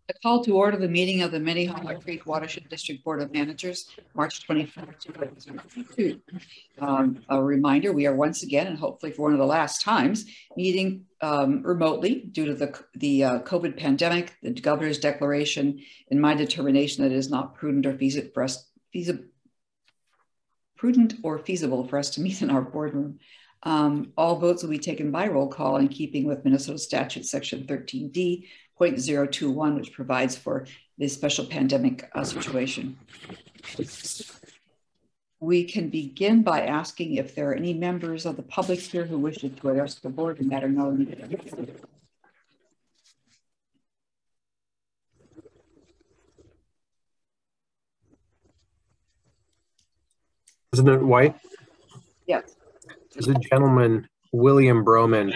A call to order the meeting of the Minnehaha Creek Watershed District Board of Managers, March 24th, 2022. A reminder, we are once again, and hopefully for one of the last times, meeting remotely due to the COVID pandemic, the governor's declaration, and my determination that it is not prudent or feasible for us to meet in our boardroom. All votes will be taken by roll call in keeping with Minnesota Statute Section 13D.021, which provides for this special pandemic situation. We can begin by asking if there are any members of the public here who wish to address the board in that or no. President White? Yes. There's a gentleman, William Broman,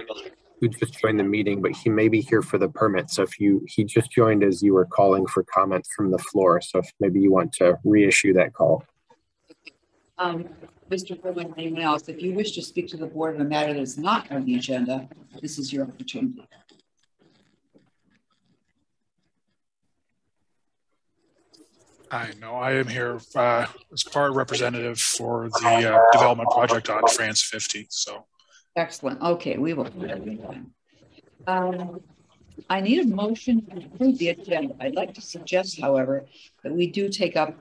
who just joined the meeting, but he may be here for the permit. So he just joined as you were calling for comments from the floor. So if maybe you want to reissue that call. Mr. Broman, anyone else, if you wish to speak to the board on a matter that is not on the agenda, this is your opportunity. I know I am here as part representative for the development project on France 50. So excellent. Okay, we will. I need a motion to approve the agenda. I'd like to suggest, however, that we do take up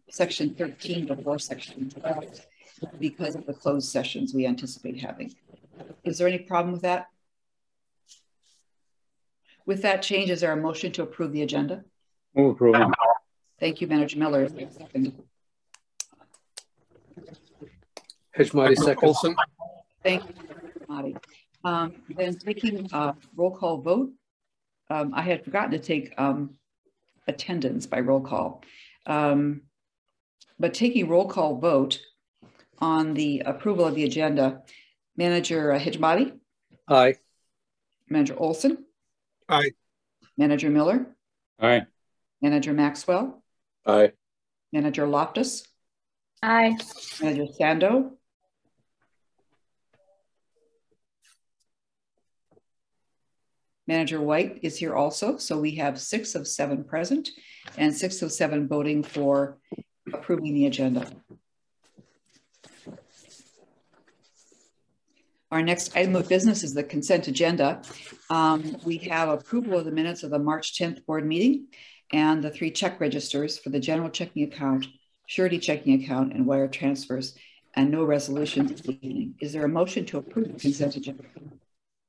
section 13 before section 12 because of the closed sessions we anticipate having. Is there any problem with that? With that change, is there a motion to approve the agenda? Move approval. Thank you, Manager Miller. Hedgemati, second. Thank you, Hedgemati. Then taking a roll call vote. I had forgotten to take attendance by roll call. But taking roll call vote on the approval of the agenda, Manager Hedgemati? Aye. Manager Olson? Aye. Manager Miller? Aye. Manager Maxwell? Aye. Manager Loftus? Aye. Manager Sando? Manager White is here also. So we have 6 of 7 present and 6 of 7 voting for approving the agenda. Our next item of business is the consent agenda. We have approval of the minutes of the March 10th board meeting and the 3 check registers for the general checking account, surety checking account, and wire transfers, and no resolutions this evening. Is there a motion to approve the consent agenda?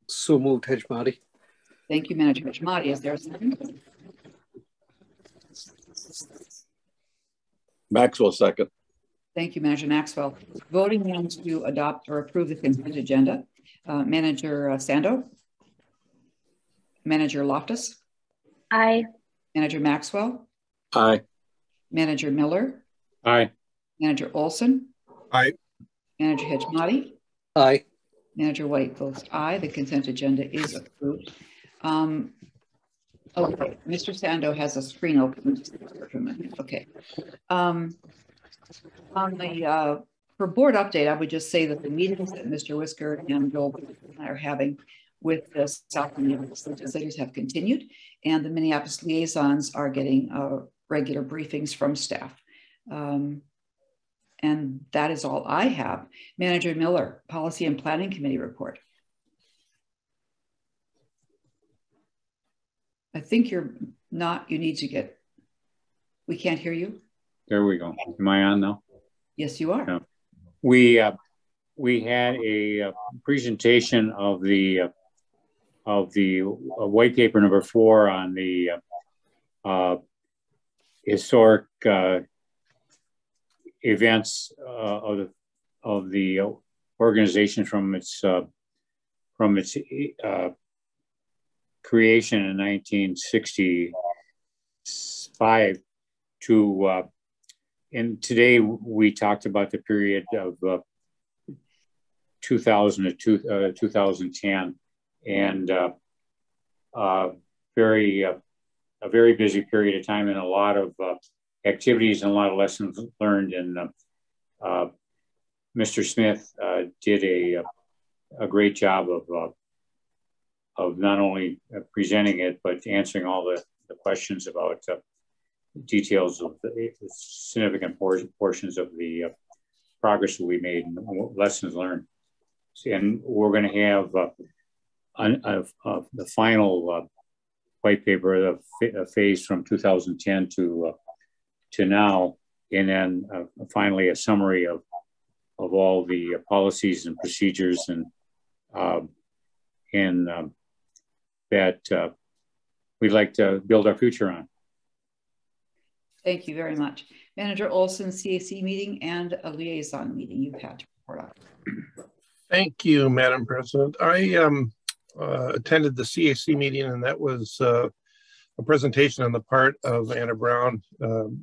So moved, Hedgemati. Thank you, Manager Hedgemati. Is there a second? Maxwell, second. Thank you, Manager Maxwell. Voting on to adopt or approve the consent agenda. Manager Sando? Manager Loftus? Aye. Manager Maxwell? Aye. Manager Miller? Aye. Manager Olson? Aye. Manager Hedgemati? Aye. Manager White votes aye. The consent agenda is approved. Okay, Mr. Sando has a screen open. Okay. On the for board update, I would just say that the meetings that Mr. Whisker and Joel and I are having with the South Minneapolis legislators have continued, and the Minneapolis liaisons are getting regular briefings from staff. And that is all I have. Manager Miller, Policy and Planning Committee report. I think you're not, you need to get, we can't hear you. There we go. Am I on now? Yes, you are. Yeah. We had a presentation of the white paper number 4 on the historic events of the organization from its creation in 1965 to and today we talked about the period of 2000 to 2010, and a very busy period of time and a lot of activities and a lot of lessons learned. And Mr. Smith did a great job of not only presenting it, but answering all questions about details of the significant portions of the progress that we made and lessons learned. And we're going to have the final white paper, the phase from 2010 to now, and then finally a summary of all the policies and procedures and that we'd like to build our future on. Thank you very much. Manager Olson, CAC meeting and a liaison meeting you've had to report on. Thank you, Madam President. I attended the CAC meeting, and that was a presentation on the part of Anna Brown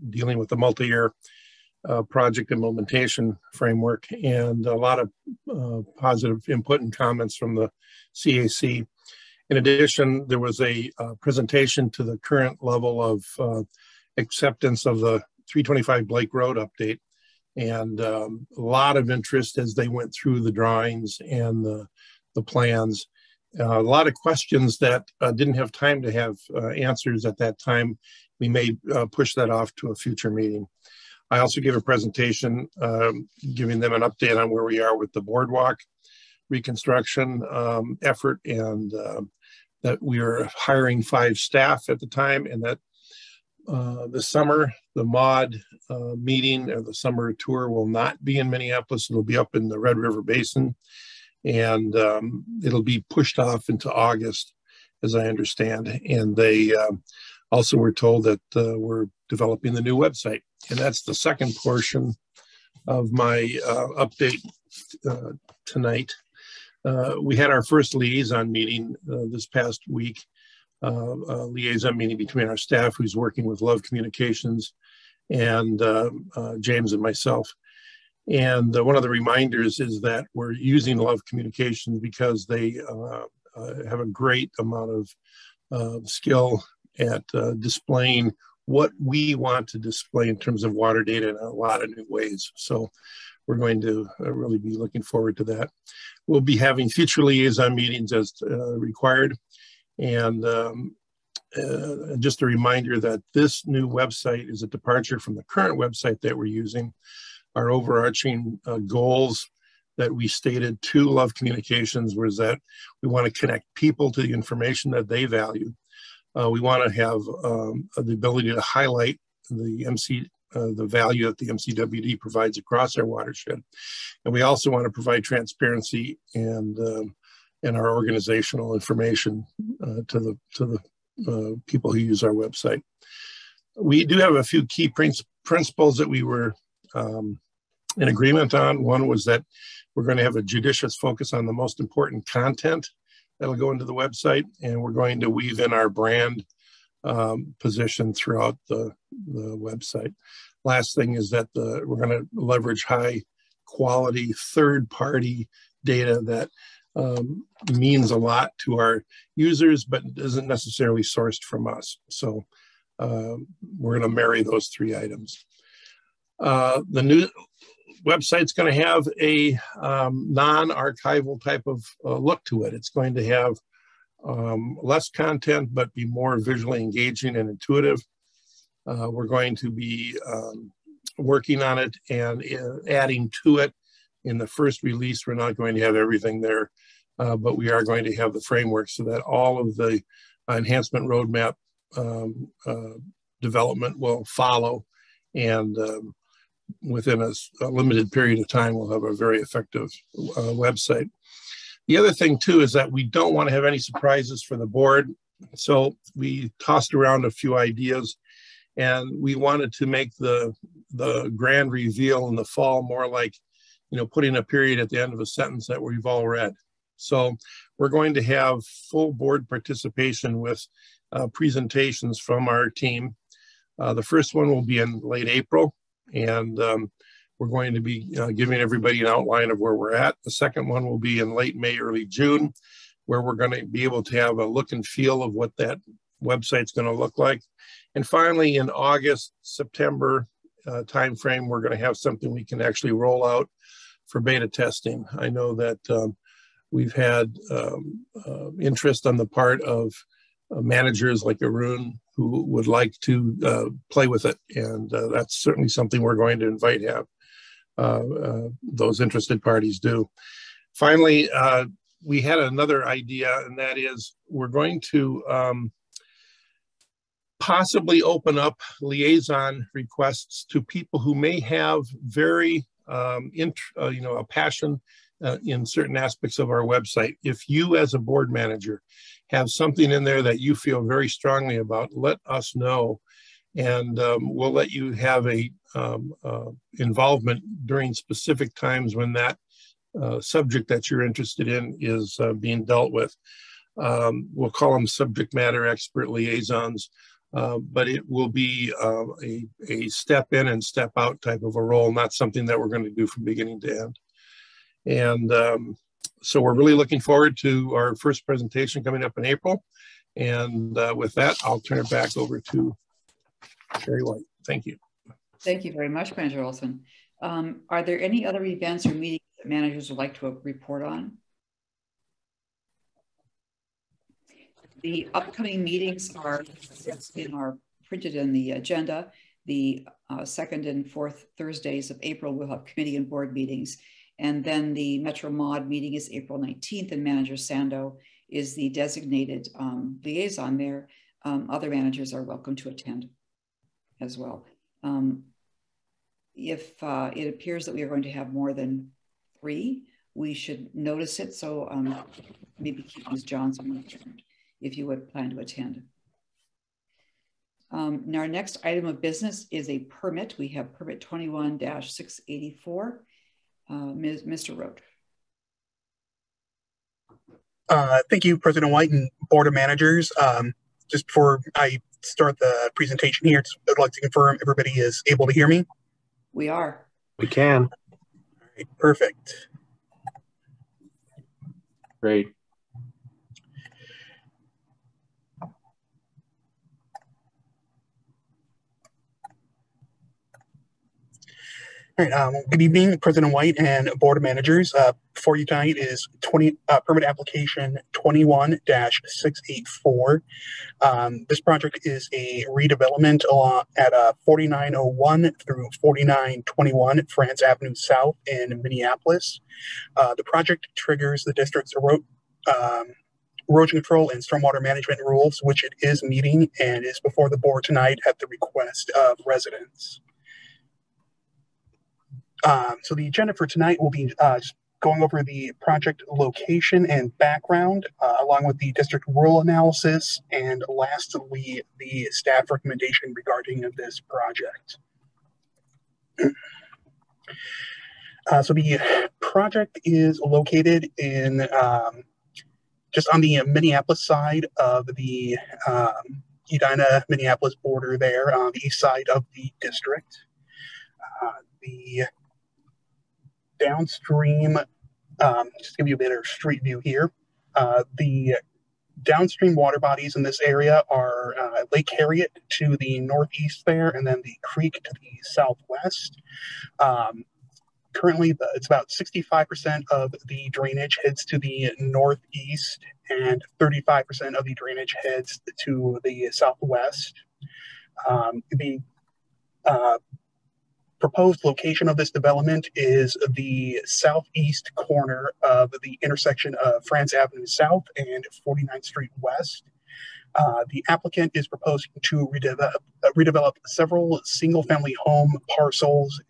dealing with the multi-year project implementation framework, and a lot of positive input and comments from the CAC. In addition, there was a presentation to the current level of acceptance of the 325 Blake Road update, and a lot of interest as they went through the drawings and the plans. A lot of questions that didn't have time to have answers at that time. We may push that off to a future meeting. I also gave a presentation giving them an update on where we are with the boardwalk reconstruction effort, and that we are hiring 5 staff at the time, and that this summer, the MOD meeting or the summer tour will not be in Minneapolis. It'll be up in the Red River Basin, and it'll be pushed off into August, as I understand. And they also were told that we're developing the new website. And that's the second portion of my update tonight. We had our first liaison meeting this past week, a liaison meeting between our staff who's working with Love Communications and James and myself. And one of the reminders is that we're using Love Communications because they have a great amount of skill at displaying what we want to display in terms of water data in a lot of new ways. So we're going to really be looking forward to that. We'll be having future liaison meetings as required. And just a reminder that this new website is a departure from the current website that we're using. Our overarching goals that we stated to Love Communications was that we want to connect people to the information that they value. We want to have the ability to highlight the value that the MCWD provides across our watershed. And we also want to provide transparency and our organizational information to the people who use our website. We do have a few key principles that we were in agreement on. One was that we're going to have a judicious focus on the most important content that'll go into the website, and we're going to weave in our brand position throughout the website. Last thing is that we're going to leverage high quality third-party data that means a lot to our users, but isn't necessarily sourced from us. So we're going to marry those 3 items. The new website's going to have a non-archival type of look to it. It's going to have less content, but be more visually engaging and intuitive. We're going to be working on it and adding to it. In the first release, we're not going to have everything there, but we are going to have the framework so that all of the enhancement roadmap development will follow, and within a limited period of time, we'll have a very effective website. The other thing too is that we don't want to have any surprises for the board. So we tossed around a few ideas, and we wanted to make the grand reveal in the fall more like, putting a period at the end of a sentence that we've all read. So we're going to have full board participation with presentations from our team. The first one will be in late April, and we're going to be giving everybody an outline of where we're at. The second one will be in late May, early June, where we're going to be able to have a look and feel of what that website's going to look like. And finally, in August, September timeframe, we're going to have something we can actually roll out for beta testing. I know that we've had interest on the part of managers like Arun who would like to play with it. And that's certainly something we're going to have those interested parties do. Finally, we had another idea, and that is we're going to possibly open up liaison requests to people who may have very, a passion in certain aspects of our website. If you as a board manager have something in there that you feel very strongly about, let us know, and we'll let you have a involvement during specific times when that subject that you're interested in is being dealt with. We'll call them subject matter expert liaisons, but it will be a step in and step out type of a role, not something that we're going to do from beginning to end. And so we're really looking forward to our first presentation coming up in April. And with that, I'll turn it back over to Sherry White. Thank you. Thank you very much, Manager Olson. Are there any other events or meetings that managers would like to report on? The upcoming meetings are printed in the agenda. The second and fourth Thursdays of April, we'll have committee and board meetings. And then the Metro Mod meeting is April 19th, and Manager Sando is the designated liaison there. Other managers are welcome to attend as well. If it appears that we are going to have more than 3, we should notice it. So maybe keep Ms. Johnson informed if you would plan to attend. Now our next item of business is a permit. We have permit 21-684. Mr. Rote. Thank you, President White and Board of Managers. Just before I start the presentation here, I'd like to confirm everybody is able to hear me. We are. We can. All right, perfect. Great. All right, good evening, President White and Board of Managers. Before you tonight is permit application 21-684. This project is a redevelopment at 4901 through 4921 France Avenue South in Minneapolis. The project triggers the district's erosion control and stormwater management rules, which it is meeting and is before the board tonight at the request of residents. So the agenda for tonight will be just going over the project location and background, along with the district rule analysis, and lastly, the staff recommendation regarding this project. So the project is located in just on the Minneapolis side of the Edina-Minneapolis border there, on the east side of the district. The downstream, just give you a bit of street view here. The downstream water bodies in this area are Lake Harriet to the northeast there, and then the creek to the southwest. Currently, it's about 65% of the drainage heads to the northeast, and 35% of the drainage heads to the southwest. The proposed location of this development is the southeast corner of the intersection of France Avenue South and 49th Street West. The applicant is proposing to redevelop several single-family home parcels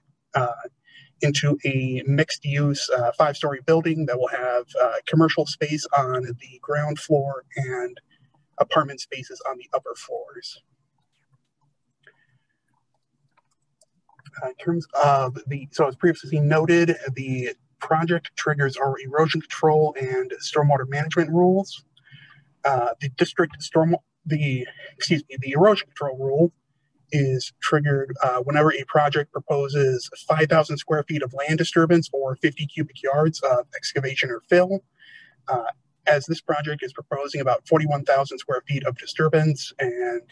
into a mixed-use 5-story building that will have commercial space on the ground floor and apartment spaces on the upper floors. In terms of so as previously noted, the project triggers our erosion control and stormwater management rules. The erosion control rule is triggered whenever a project proposes 5,000 square feet of land disturbance or 50 cubic yards of excavation or fill. As this project is proposing about 41,000 square feet of disturbance and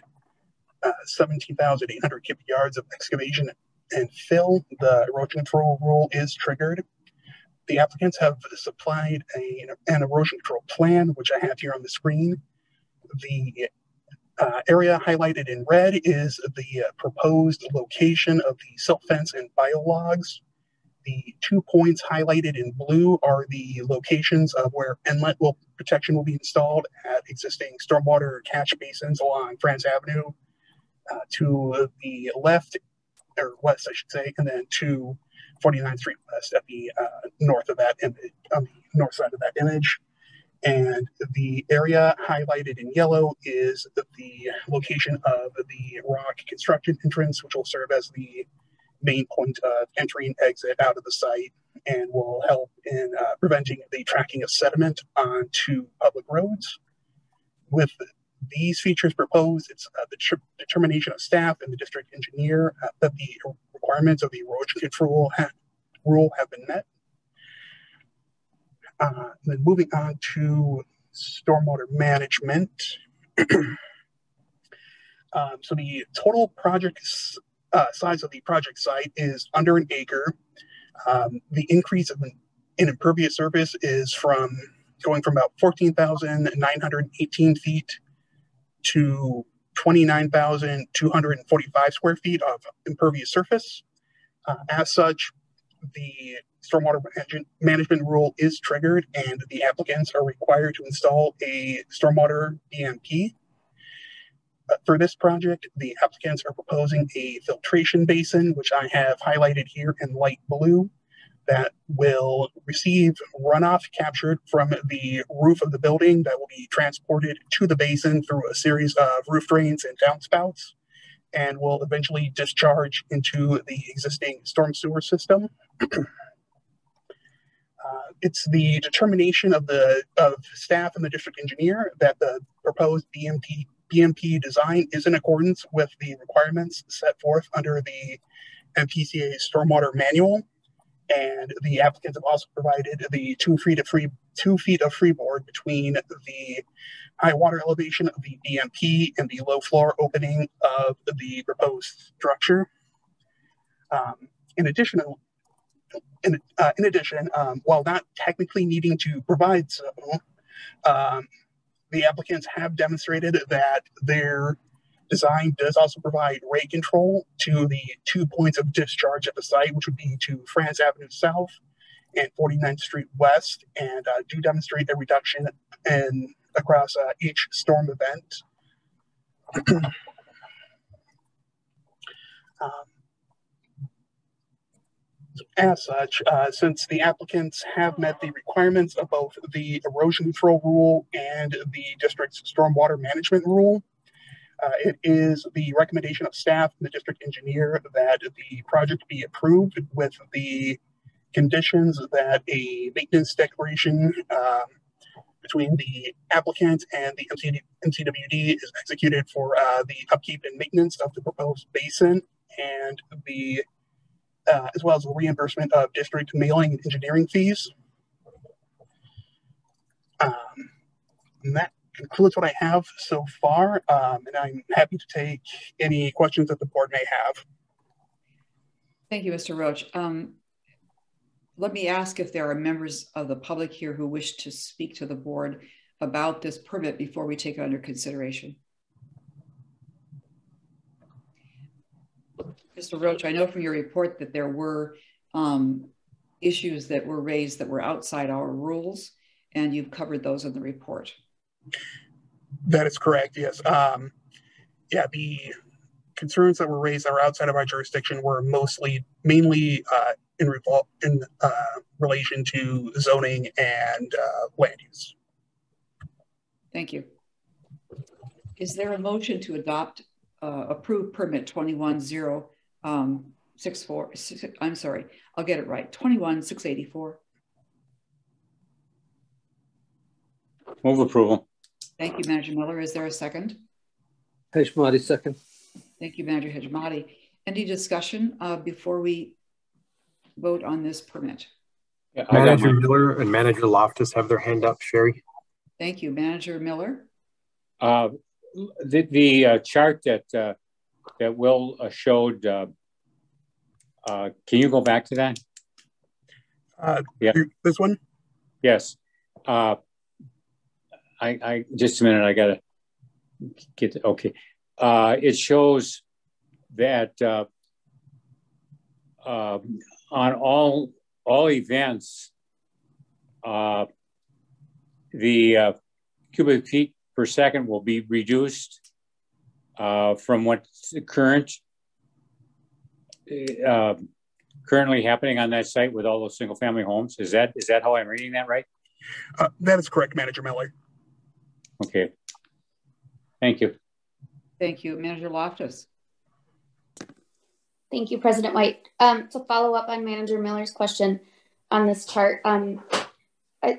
17,800 cubic yards of excavation and fill, the erosion control rule is triggered. The applicants have supplied an erosion control plan, which I have here on the screen. The area highlighted in red is the proposed location of the silt fence and biologs. The 2 points highlighted in blue are the locations of where inlet protection will be installed at existing stormwater catch basins along France Avenue to the left, or west, I should say, and then to 49th Street West at the north of that image, on the north side of that image. And the area highlighted in yellow is the location of the rock construction entrance, which will serve as the main point of entry and exit out of the site and will help in preventing the tracking of sediment onto public roads. With these features proposed, it's the determination of staff and the district engineer that the requirements of the erosion control rule have been met. Then moving on to stormwater management. So the total project size of the project site is under an acre. The increase in impervious surface is going from about 14,918 feet to 29,245 square feet of impervious surface. As such, the stormwater management rule is triggered and the applicants are required to install a stormwater BMP. For this project, the applicants are proposing a filtration basin, which I have highlighted here in light blue, that will receive runoff captured from the roof of the building that will be transported to the basin through a series of roof drains and downspouts, and will eventually discharge into the existing storm sewer system. It's the determination of staff and the district engineer that the proposed BMP design is in accordance with the requirements set forth under the MPCA Stormwater Manual. And the applicants have also provided the 2 feet of freeboard between the high water elevation of the BMP and the low floor opening of the proposed structure. In addition, while not technically needing to provide so, the applicants have demonstrated that their design does also provide rate control to the 2 points of discharge at the site, which would be to France Avenue South and 49th Street West, and do demonstrate a reduction across each storm event. As such, since the applicants have met the requirements of both the erosion control rule and the district's stormwater management rule, it is the recommendation of staff and the district engineer that the project be approved with the conditions that a maintenance declaration between the applicant and the MCWD is executed for the upkeep and maintenance of the proposed basin, and the as well as the reimbursement of district mailing and engineering fees. And that concludes what I have so far, and I'm happy to take any questions that the board may have. Thank you, Mr. Roach. Let me ask if there are members of the public here who wish to speak to the board about this permit before we take it under consideration. Mr. Roach, I know from your report that there were issues that were raised that were outside our rules, and you've covered those in the report. That is correct, yes. Yeah, the concerns that were raised that were outside of our jurisdiction were mainly in relation to zoning and land use. Thank you. Is there a motion to adopt approve permit 21064? I'm sorry, I'll get it right. 21684. Move approval. Thank you, Manager Miller. Is there a second? Hejmati, second. Thank you, Manager Hejmati. Any discussion before we vote on this permit? Yeah, Manager Miller and Manager Loftus have their hand up. Sherry. Thank you, Manager Miller. The chart that Will showed, can you go back to that? Yeah. This one? Yes. I just a minute. I gotta Okay. It shows that on all events, the cubic feet per second will be reduced from what's currently happening on that site with all those single family homes. Is that how I'm reading that right? That is correct, Manager Miller. Okay. Thank you. Thank you. Manager Loftus. Thank you, President White. To follow up on Manager Miller's question on this chart, I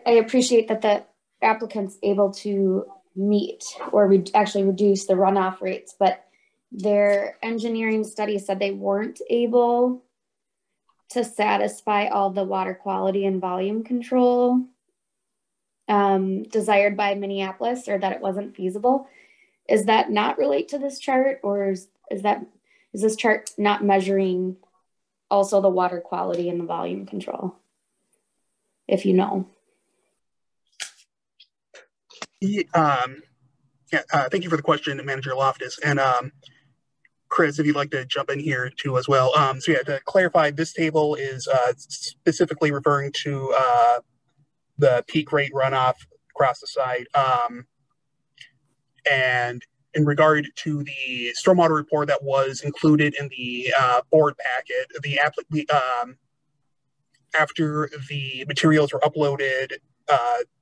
appreciate that the applicant's able to meet or actually reduce the runoff rates, but their engineering study said they weren't able to satisfy all the water quality and volume control desired by Minneapolis, or that it wasn't feasible. Is that not relate to this chart, or is this chart not measuring also the water quality and the volume control? If you know. Thank you for the question, Manager Loftus. And Chris, if you'd like to jump in here too as well. So yeah, to clarify, this table is specifically referring to the peak rate runoff across the site. And in regard to the stormwater report that was included in the board packet, after the materials were uploaded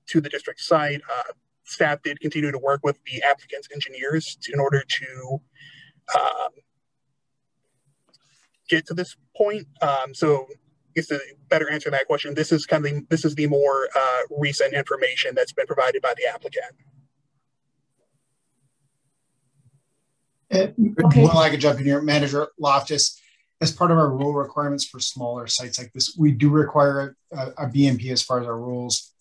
to the district site, staff did continue to work with the applicant's engineers in order to get to this point. So I guess to better answer that question, this is the more recent information that's been provided by the applicant. Okay. Well, I could jump in here, Manager Loftus. As part of our rule requirements for smaller sites like this, we do require a BMP as far as our rules.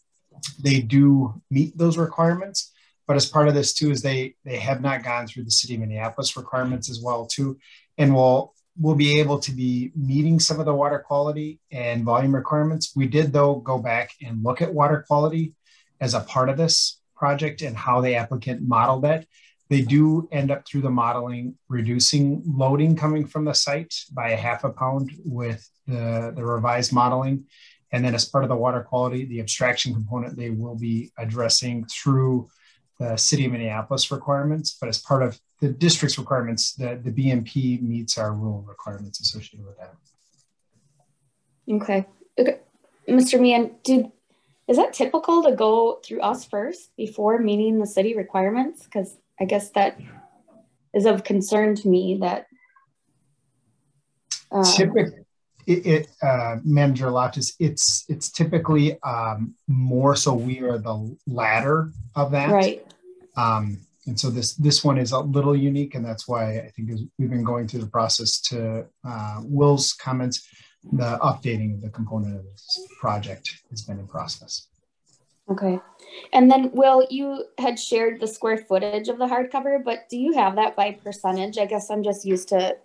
They do meet those requirements, but as part of this too is they have not gone through the city of Minneapolis requirements as well too, and we'll be able to be meeting some of the water quality and volume requirements. We did though go back and look at water quality as a part of this project and how the applicant modeled that. They do end up through the modeling reducing loading coming from the site by 1/2 pound with the revised modeling. And then as part of the water quality, the abstraction component, they will be addressing through the city of Minneapolis requirements. But as part of the district's requirements, the BMP meets our rule requirements associated with that. Okay. Mr. Meehan, is that typical to go through us first before meeting the city requirements? Because I guess that is of concern to me that typically, Manager Loftus, it's typically more so we are the latter of that, right? And so this one is a little unique, and that's why I think we've been going through the process to Will's comments. The updating of the component of this project has been in process. Okay. And then, Will, you had shared the square footage of the hardcover, but do you have that by percentage? I guess I'm just used to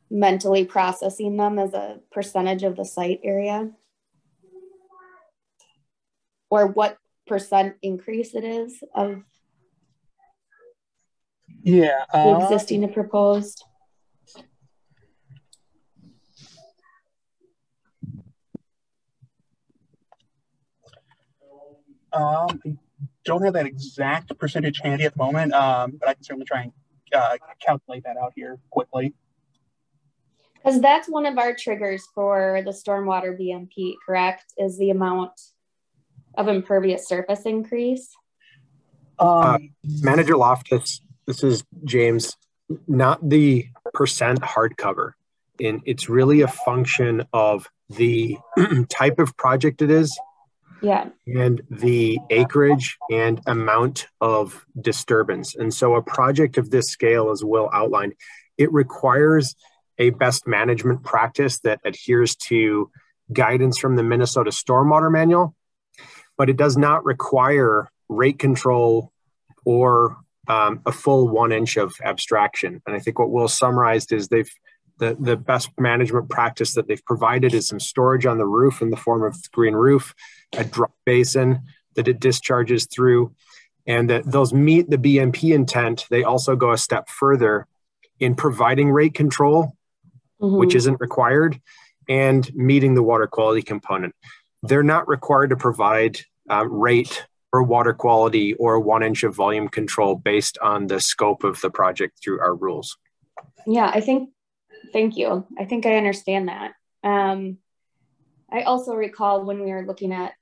mentally processing them as a percentage of the site area. Or what percent increase it is of the existing and proposed? I don't have that exact percentage handy at the moment, but I can certainly try and calculate that out here quickly. Because that's one of our triggers for the stormwater BMP, correct? Is the amount of impervious surface increase? Manager Loftus, this is James, not the percent hardcover. And it's really a function of the type of project it is. Yeah. And the acreage and amount of disturbance. And so a project of this scale, as Will outlined, it requires a best management practice that adheres to guidance from the Minnesota Stormwater Manual, but it does not require rate control or a full 1 inch of abstraction. And I think what Will summarized is the best management practice that they've provided is some storage on the roof in the form of green roof, a drop basin that it discharges through, and that those meet the BMP intent. They also go a step further in providing rate control, which isn't required, and meeting the water quality component. They're not required to provide rate or water quality or 1 inch of volume control based on the scope of the project through our rules. Yeah, thank you. I think I understand that. I also recall when we were looking at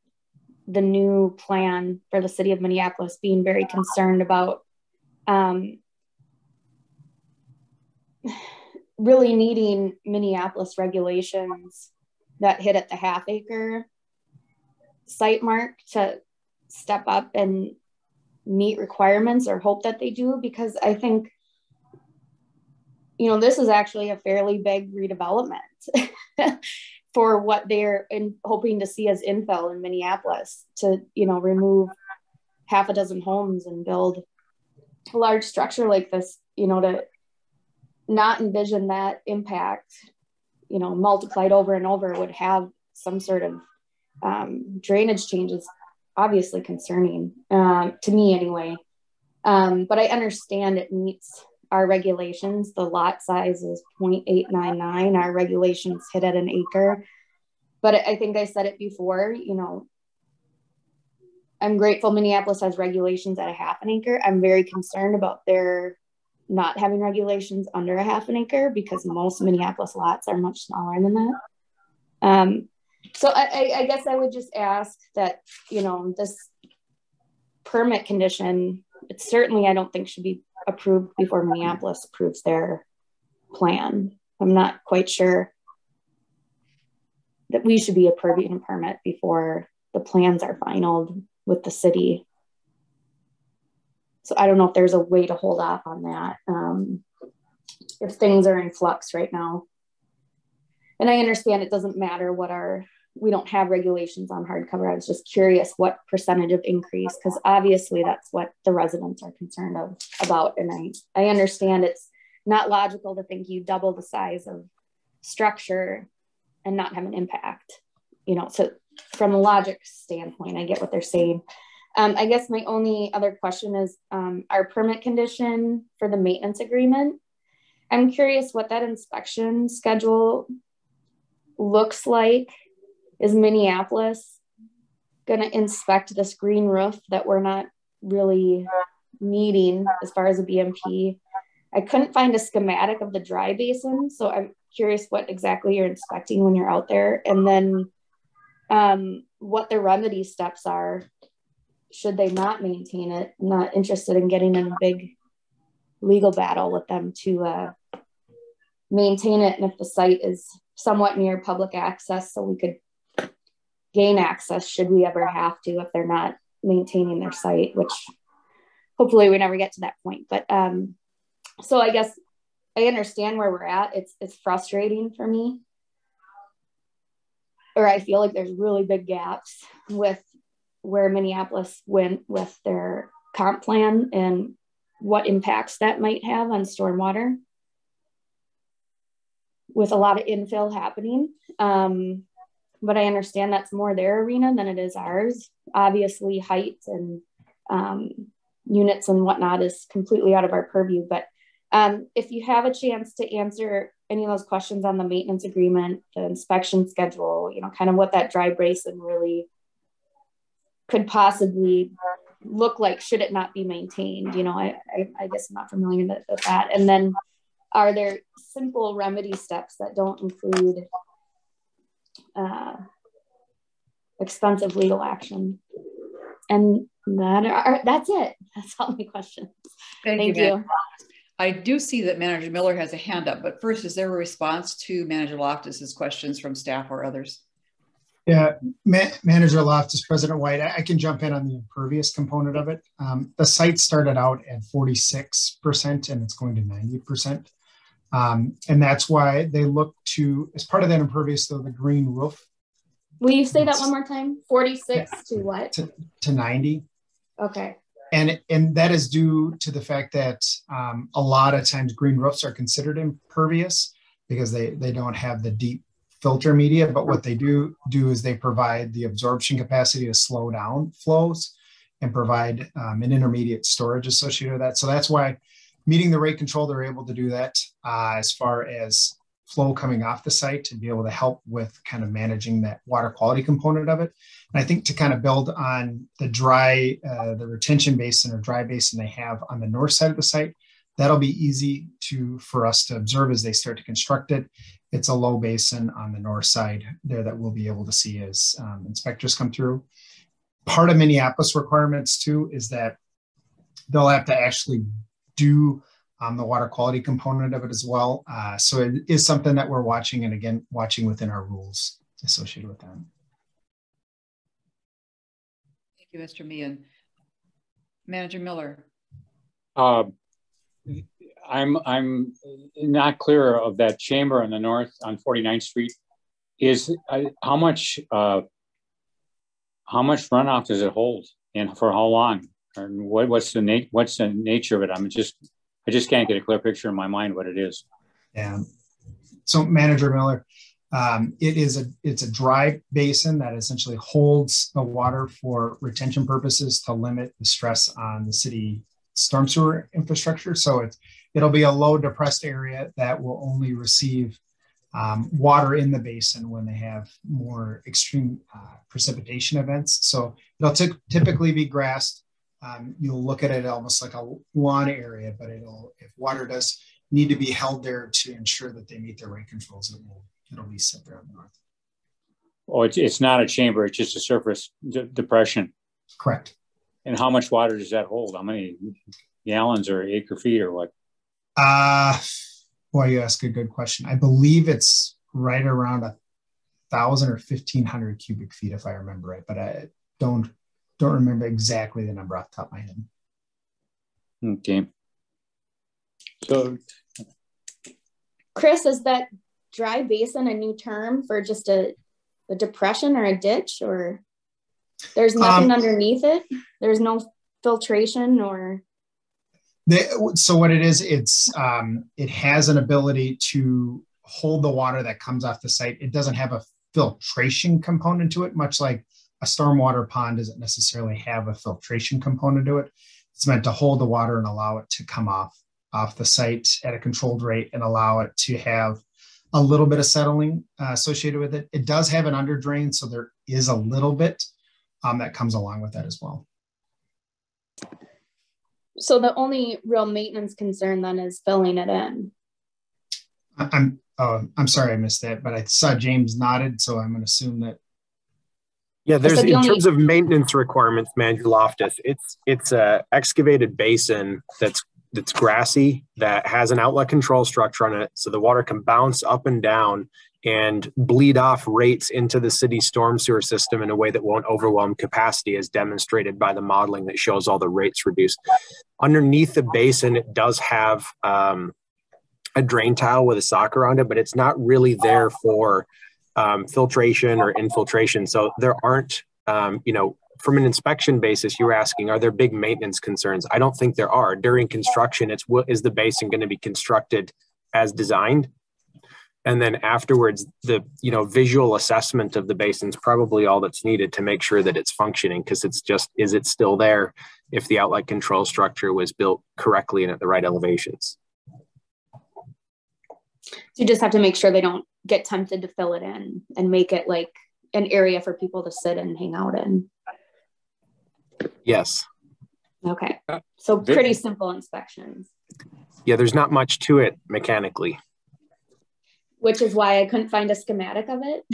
the new plan for the city of Minneapolis, being very concerned about really needing Minneapolis regulations that hit at the half-acre site mark to step up and meet requirements, or hope that they do, because I think, this is actually a fairly big redevelopment for what they're hoping to see as infill in Minneapolis to, remove half a dozen homes and build a large structure like this, to not envision that impact, multiplied over and over would have some sort of drainage changes, obviously concerning to me anyway. But I understand it meets our regulations. The lot size is 0.899. Our regulations hit at an acre. But I think I said it before, I'm grateful Minneapolis has regulations at a half an acre. I'm very concerned about their not having regulations under a half an acre, because most Minneapolis lots are much smaller than that. So I guess I would just ask that, this permit condition, it certainly I don't think should be approved before Minneapolis approves their plan. I'm not quite sure that we should be approving a permit before the plans are finalized with the city. So I don't know if there's a way to hold off on that if things are in flux right now. And I understand it doesn't matter we don't have regulations on hardcover. I was just curious what percentage of increase, because obviously that's what the residents are concerned about. And I understand it's not logical to think you double the size of structure and not have an impact, so from a logic standpoint, I get what they're saying. I guess my only other question is our permit condition for the maintenance agreement. I'm curious what that inspection schedule looks like. Is Minneapolis going to inspect this green roof that we're not really needing as far as a BMP? I couldn't find a schematic of the dry basin, so I'm curious what exactly you're inspecting when you're out there, and then what the remedy steps are should they not maintain it. I'm not interested in getting in a big legal battle with them to maintain it, and if the site is somewhat near public access, so we could gain access should we ever have to if they're not maintaining their site, which hopefully we never get to that point. But so I guess I understand where we're at. It's frustrating for me, or I feel like there's really big gaps with where Minneapolis went with their comp plan and what impacts that might have on stormwater with a lot of infill happening. But I understand that's more their arena than it is ours. Obviously, height and units and whatnot is completely out of our purview. But if you have a chance to answer any of those questions on the maintenance agreement, the inspection schedule, kind of what that dry basin really could possibly look like should it not be maintained. I guess I'm not familiar with that. And then are there simple remedy steps that don't include expensive legal action? And that's it. That's all my questions. Thank you. I do see that Manager Miller has a hand up, but first, is there a response to Manager Loftus's questions from staff or others? Yeah, Manager Loftus, President White, I can jump in on the impervious component of it. The site started out at 46% and it's going to 90%. And that's why they look to, as part of that impervious, though, the green roof. Will you say that one more time? 46 to what? To 90. Okay. And that is due to the fact that a lot of times green roofs are considered impervious because they don't have the deep filter media, but what they do is they provide the absorption capacity to slow down flows. and provide an intermediate storage associated with that. So that's why meeting the rate control, they're able to do that as far as flow coming off the site to be able to help with kind of managing that water quality component of it. And I think to kind of build on the the retention basin or dry basin they have on the north side of the site, that'll be easy for us to observe as they start to construct it. It's a low basin on the north side there that we'll be able to see as inspectors come through. Part of Minneapolis requirements too is that they'll have to actually do the water quality component of it as well. So it is something that we're watching, and again, watching within our rules associated with that. Thank you, Mr. Meehan. Manager Miller. I'm not clear of that chamber on the north on 49th Street. How much runoff does it hold, and for how long? And what's the nature of it? I just can't get a clear picture in my mind what it is. Yeah. So Manager Miller, it's a dry basin that essentially holds the water for retention purposes to limit the stress on the city storm sewer infrastructure. So it'll be a low depressed area that will only receive water in the basin when they have more extreme precipitation events. So it'll typically be grassed. You'll look at it almost like a lawn area, but if water does need to be held there to ensure that they meet their rate controls, it'll be set there up north. Oh, it's not a chamber, it's just a surface depression. Correct. And how much water does that hold? How many gallons or acre feet or what? Boy, you ask a good question. I believe it's right around 1,000 or 1,500 cubic feet, if I remember right, but I don't remember exactly the number off the top of my head. Okay. So, Chris, is that dry basin a new term for just a depression or a ditch, or there's nothing underneath it? There's no filtration or? So what it is, it has an ability to hold the water that comes off the site. It doesn't have a filtration component to it, much like a stormwater pond doesn't necessarily have a filtration component to it. It's meant to hold the water and allow it to come off the site at a controlled rate and allow it to have a little bit of settling associated with it. It does have an under drain, so there is a little bit that comes along with that as well. So the only real maintenance concern then is filling it in. I'm sorry I missed that, but I saw James nodded, so I'm going to assume that. Yeah, there's in terms of maintenance requirements, Manager Loftus, it's a excavated basin that's grassy, that has an outlet control structure on it, so the water can bounce up and down and bleed off rates into the city storm sewer system in a way that won't overwhelm capacity, as demonstrated by the modeling that shows all the rates reduced. Underneath the basin, it does have a drain tile with a sock around it, but it's not really there for filtration or infiltration. So there aren't, from an inspection basis, you were asking, are there big maintenance concerns? I don't think there are. During construction, is the basin going to be constructed as designed? And then afterwards, the visual assessment of the basin is probably all that's needed to make sure that it's functioning, because it's just, is it still there if the outlet control structure was built correctly and at the right elevations? So you just have to make sure they don't get tempted to fill it in and make it like an area for people to sit and hang out in. Yes. Okay. So pretty simple inspections. Yeah, there's not much to it mechanically. Which is why I couldn't find a schematic of it.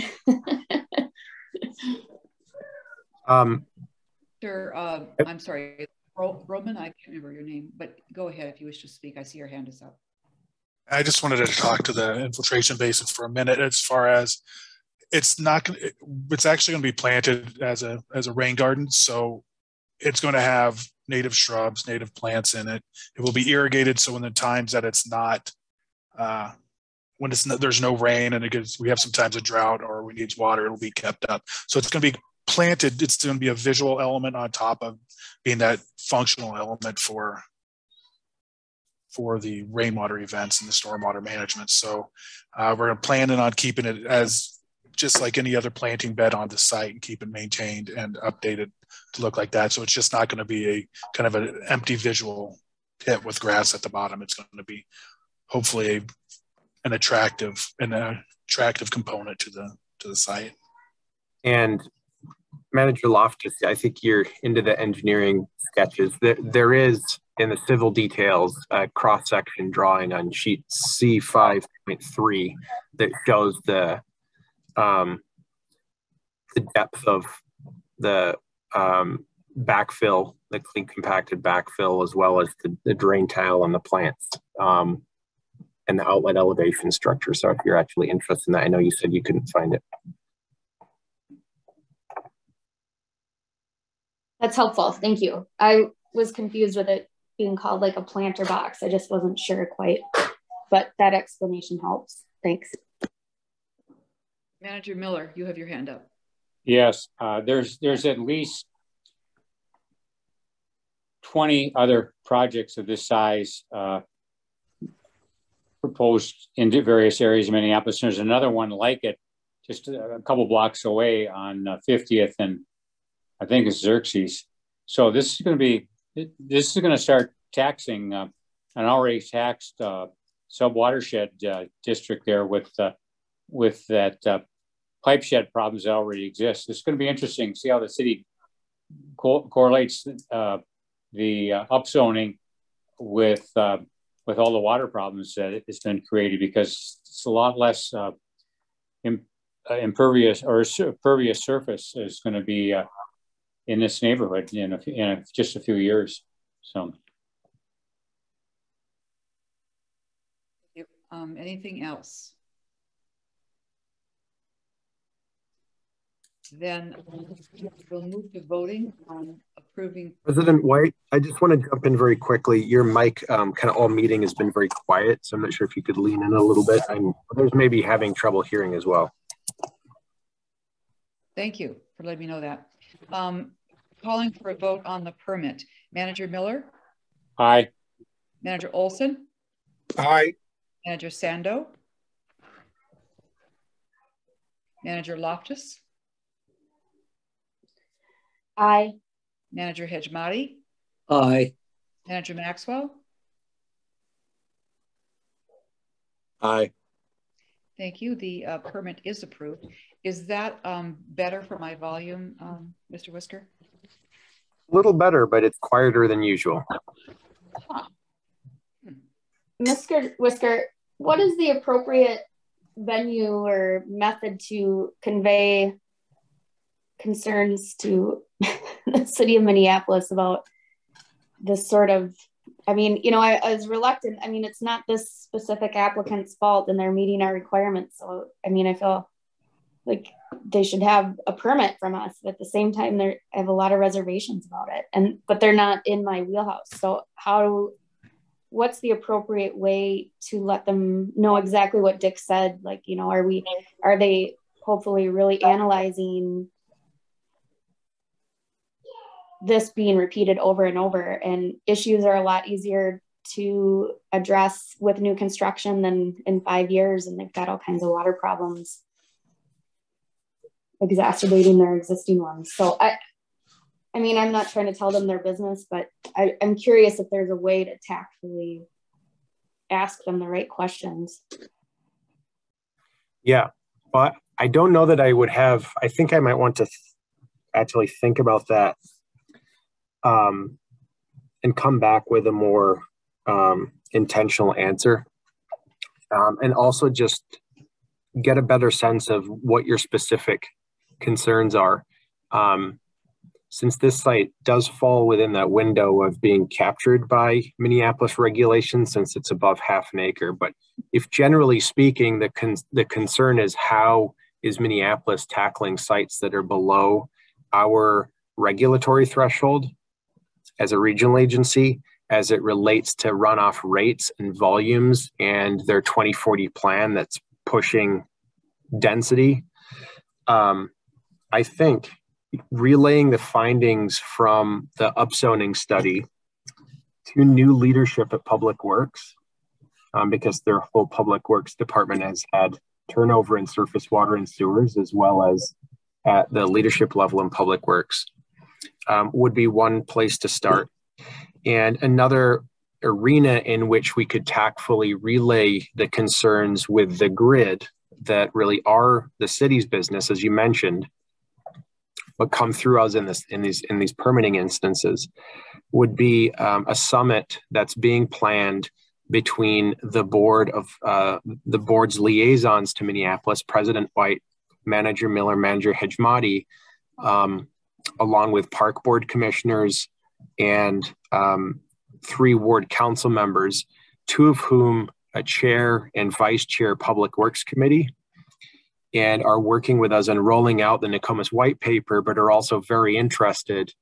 Sure. I'm sorry, Roman, I can't remember your name, but go ahead if you wish to speak. I see your hand is up. I just wanted to talk to the infiltration basin for a minute. As far as it's actually going to be planted as a rain garden, so it's going to have native shrubs, native plants in it. It will be irrigated, so in the times that it's not, there's no rain and we have sometimes a drought or we need water, it'll be kept up. So it's going to be planted. It's going to be a visual element on top of being that functional element for the rainwater events and the stormwater management. So we're planning on keeping it as just like any other planting bed on the site and keep it maintained and updated to look like that. So it's just not going to be a kind of an empty visual pit with grass at the bottom. It's going to be hopefully an attractive component to the site. And Manager Loftus, I think you're into the engineering sketches. There is in the civil details a cross-section drawing on sheet C5.3 that shows the depth of the backfill, the clean compacted backfill, as well as the drain tile on the plants and the outlet elevation structure. So if you're actually interested in that, I know you said you couldn't find it. That's helpful. Thank you. I was confused with it being called like a planter box. I just wasn't sure quite, but that explanation helps. Thanks. Manager Miller, you have your hand up. Yes, there's at least 20 other projects of this size proposed in various areas of Minneapolis. There's another one like it just a couple blocks away on 50th and I think it's Xerxes. So this is going to start taxing an already taxed subwatershed district there with that pipe shed problems that already exist. It's going to be interesting to see how the city correlates the upzoning with all the water problems that it's been created, because it's a lot less impervious or pervious surface is going to be in this neighborhood in just a few years. So. Anything else? Then we'll move to voting on approving. President White, I just want to jump in very quickly. Your mic kind of all meeting has been very quiet, so I'm not sure if you could lean in a little bit. Others may be having trouble hearing as well. Thank you for letting me know that. Calling for a vote on the permit. Manager Miller? Aye. Manager Olson? Aye. Manager Sando? Manager Loftus? Aye. Manager Hejmati? Aye. Manager Maxwell? Aye. Thank you. The permit is approved. Is that better for my volume, Mr. Whisker? A little better, but it's quieter than usual. Huh. Mr. Whisker, what is the appropriate venue or method to convey concerns to the city of Minneapolis about this sort of, I mean, you know, I was reluctant. I mean, it's not this specific applicant's fault and they're meeting our requirements. So, I mean, I feel like they should have a permit from us, but at the same time, I have a lot of reservations about it, but they're not in my wheelhouse. So what's the appropriate way to let them know exactly what Dick said? Like, you know, are they hopefully really analyzing this being repeated over and over? And issues are a lot easier to address with new construction than in 5 years. And they've got all kinds of water problems exacerbating their existing ones. So I mean, I'm not trying to tell them their business, but I'm curious if there's a way to tactfully ask them the right questions. Yeah, but I don't know that I would have, I think I might want to actually think about that and come back with a more intentional answer. And also just get a better sense of what your specific concerns are. Since this site does fall within that window of being captured by Minneapolis regulations, since it's above half an acre. But if generally speaking, the concern is how is Minneapolis tackling sites that are below our regulatory threshold as a regional agency, as it relates to runoff rates and volumes and their 2040 plan that's pushing density. I think relaying the findings from the upzoning study to new leadership at Public Works, because their whole Public Works department has had turnover in surface water and sewers, as well as at the leadership level in public works, would be one place to start. And another arena in which we could tactfully relay the concerns with the grid that really are the city's business, as you mentioned, but come through us in these permitting instances, would be a summit that's being planned between the board's liaisons to Minneapolis, President White, Manager Miller, Manager Hejmati, along with park board commissioners and 3 ward council members, 2 of whom a chair and vice chair public works committee, and are working with us on rolling out the Nokomis white paper, but are also very interested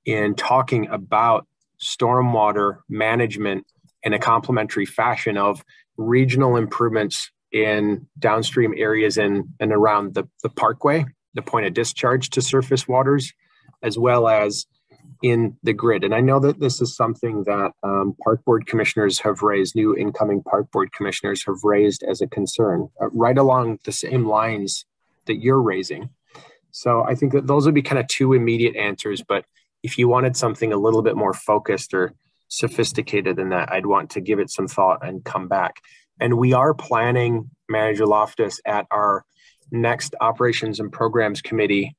in talking about stormwater management in a complementary fashion of regional improvements in downstream areas and around the parkway, the point of discharge to surface waters, as well as in the grid. And I know that this is something that park board commissioners have raised, new incoming park board commissioners have raised as a concern, right along the same lines that you're raising. So I think that those would be kind of 2 immediate answers, but if you wanted something a little bit more focused or sophisticated than that, I'd want to give it some thought and come back. And we are planning, Manager Loftus, at our next Operations and Programs Committee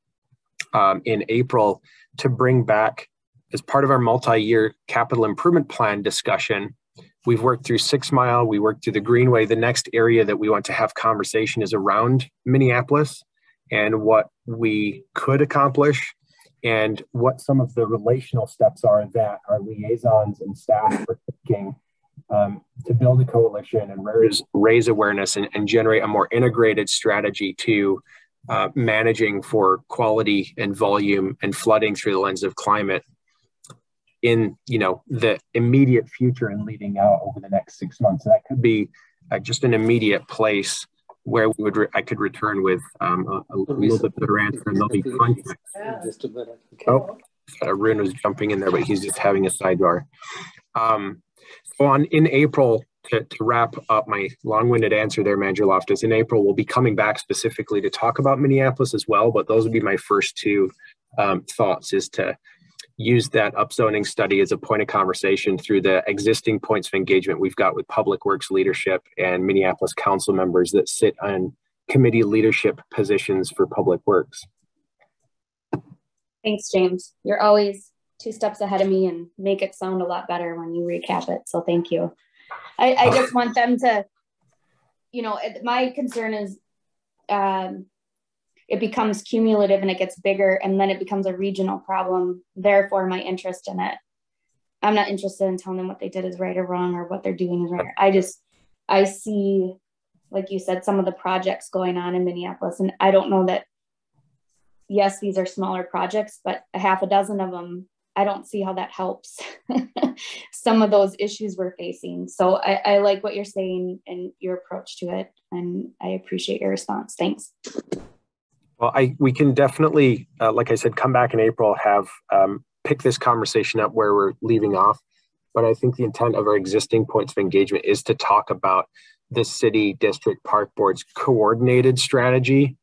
in April to bring back, as part of our multi-year capital improvement plan discussion. We've worked through 6 Mile, we worked through the Greenway. The next area that we want to have conversation is around Minneapolis and what we could accomplish and what some of the relational steps are that our liaisons and staff are taking to build a coalition and raise awareness and generate a more integrated strategy to managing for quality and volume and flooding through the lens of climate in the immediate future and leading out over the next 6 months. That could be just an immediate place where I could return with a little bit better answer, and there'll be context. Just a minute. Okay. Oh, Arun was jumping in there, but he's just having a sidebar. So in April, to wrap up my long-winded answer there, Manager Loftus, in April, we'll be coming back specifically to talk about Minneapolis as well, but those would be my first 2 thoughts, is to use that upzoning study as a point of conversation through the existing points of engagement we've got with Public Works leadership and Minneapolis council members that sit on committee leadership positions for Public Works. Thanks, James. You're always 2 steps ahead of me and make it sound a lot better when you recap it. So thank you. I just want them to, my concern is it becomes cumulative and it gets bigger and then it becomes a regional problem. Therefore, my interest in it. I'm not interested in telling them what they did is right or wrong or what they're doing is right. I see, like you said, some of the projects going on in Minneapolis, and I don't know that, yes, these are smaller projects, but a half a dozen of them, I don't see how that helps some of those issues we're facing. So I like what you're saying and your approach to it, and I appreciate your response. Thanks. Well, we can definitely, like I said, come back in April, have pick this conversation up where we're leaving off. But I think the intent of our existing points of engagement is to talk about the city district park board's coordinated strategy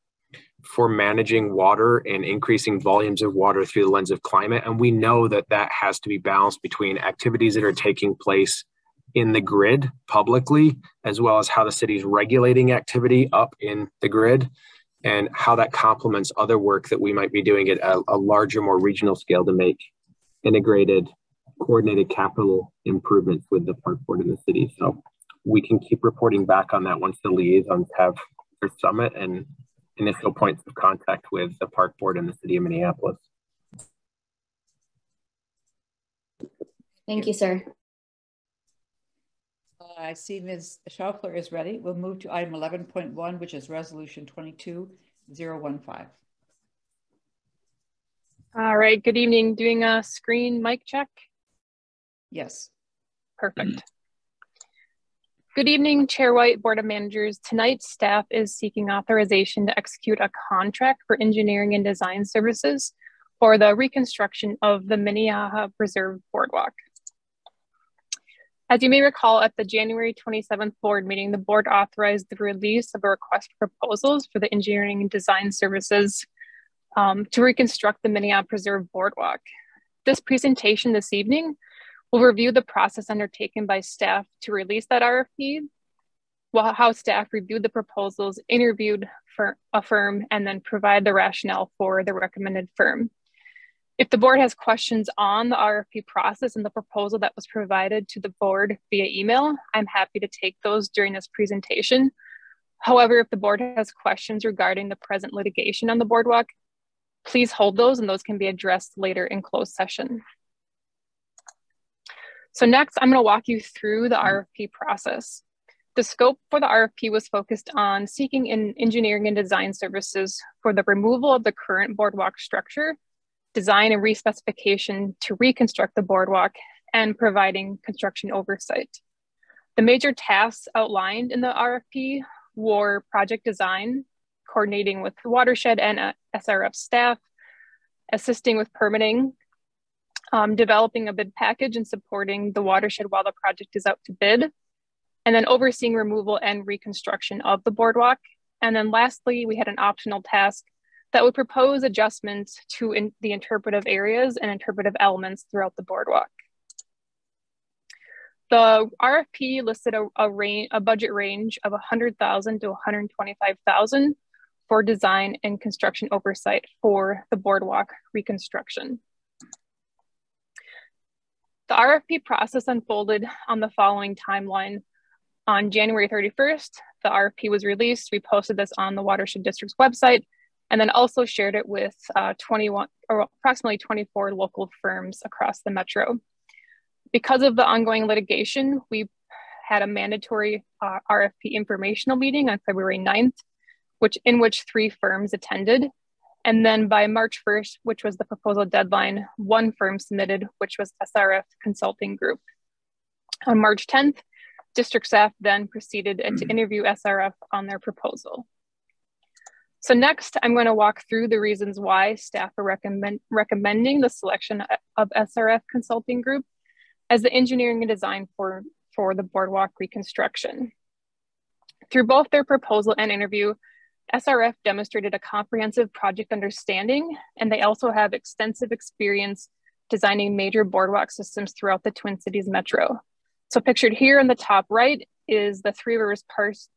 for managing water and increasing volumes of water through the lens of climate. And we know that that has to be balanced between activities that are taking place in the grid publicly, as well as how the city is regulating activity up in the grid, and how that complements other work that we might be doing at a larger, more regional scale to make integrated, coordinated capital improvements with the park board in the city. So we can keep reporting back on that once the liaisons have their summit and initial points of contact with the park board in the city of Minneapolis. Thank you, sir. I see Ms. Schaufler is ready. We'll move to item 11.1, which is resolution 22015. All right, good evening. Doing a screen mic check? Yes. Perfect. Good evening, Chair White, Board of Managers. Tonight, staff is seeking authorization to execute a contract for engineering and design services for the reconstruction of the Minnehaha Preserve Boardwalk. As you may recall, at the January 27th board meeting, the board authorized the release of a request for proposals for the engineering and design services to reconstruct the Minnehaha Preserve Boardwalk. This presentation this evening will review the process undertaken by staff to release that RFP, how staff reviewed the proposals, interviewed for a firm, and then provide the rationale for the recommended firm. If the board has questions on the RFP process and the proposal that was provided to the board via email, I'm happy to take those during this presentation. However, if the board has questions regarding the present litigation on the boardwalk, please hold those, and those can be addressed later in closed session. So next, I'm going to walk you through the RFP process. The scope for the RFP was focused on seeking in engineering and design services for the removal of the current boardwalk structure, design and respecification to reconstruct the boardwalk, and providing construction oversight. The major tasks outlined in the RFP were project design, coordinating with watershed and SRF staff, assisting with permitting, developing a bid package and supporting the watershed while the project is out to bid, and then overseeing removal and reconstruction of the boardwalk. And then lastly, we had an optional task that would propose adjustments to the interpretive areas and interpretive elements throughout the boardwalk. The RFP listed a budget range of $100,000 to $125,000 for design and construction oversight for the boardwalk reconstruction. The RFP process unfolded on the following timeline. On January 31st, the RFP was released. We posted this on the Watershed District's website, and then also shared it with approximately 24 local firms across the metro. Because of the ongoing litigation, we had a mandatory RFP informational meeting on February 9th, in which 3 firms attended. And then by March 1st, which was the proposal deadline, 1 firm submitted, which was SRF Consulting Group. On March 10th, district staff then proceeded to interview SRF on their proposal. So next, I'm going to walk through the reasons why staff are recommending the selection of SRF Consulting Group as the engineering and design for the boardwalk reconstruction. Through both their proposal and interview, SRF demonstrated a comprehensive project understanding, and they also have extensive experience designing major boardwalk systems throughout the Twin Cities metro. So pictured here in the top right is the Three Rivers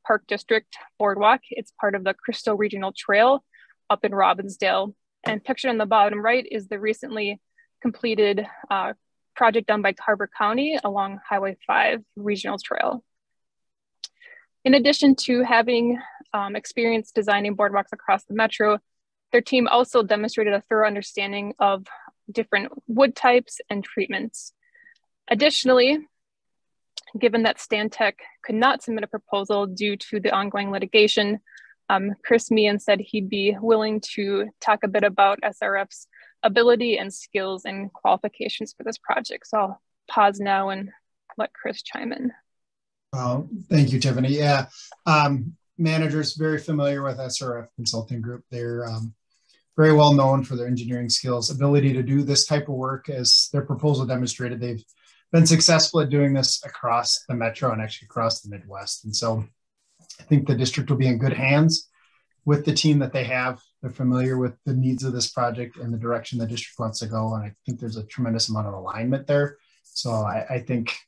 Park District Boardwalk. It's part of the Crystal Regional Trail up in Robbinsdale. And pictured on the bottom right is the recently completed project done by Carver County along Highway 5 Regional Trail. In addition to having experience designing boardwalks across the metro, their team also demonstrated a thorough understanding of different wood types and treatments. Additionally, given that Stantec could not submit a proposal due to the ongoing litigation, Chris Meehan said he'd be willing to talk a bit about SRF's ability and skills and qualifications for this project. So I'll pause now and let Chris chime in. Thank you, Tiffany. Yeah, managers very familiar with SRF Consulting Group. They're very well known for their engineering skills, ability to do this type of work. As their proposal demonstrated, they've been successful at doing this across the metro and actually across the Midwest. And so I think the district will be in good hands with the team that they have. They're familiar with the needs of this project and the direction the district wants to go. And I think there's a tremendous amount of alignment there. So I think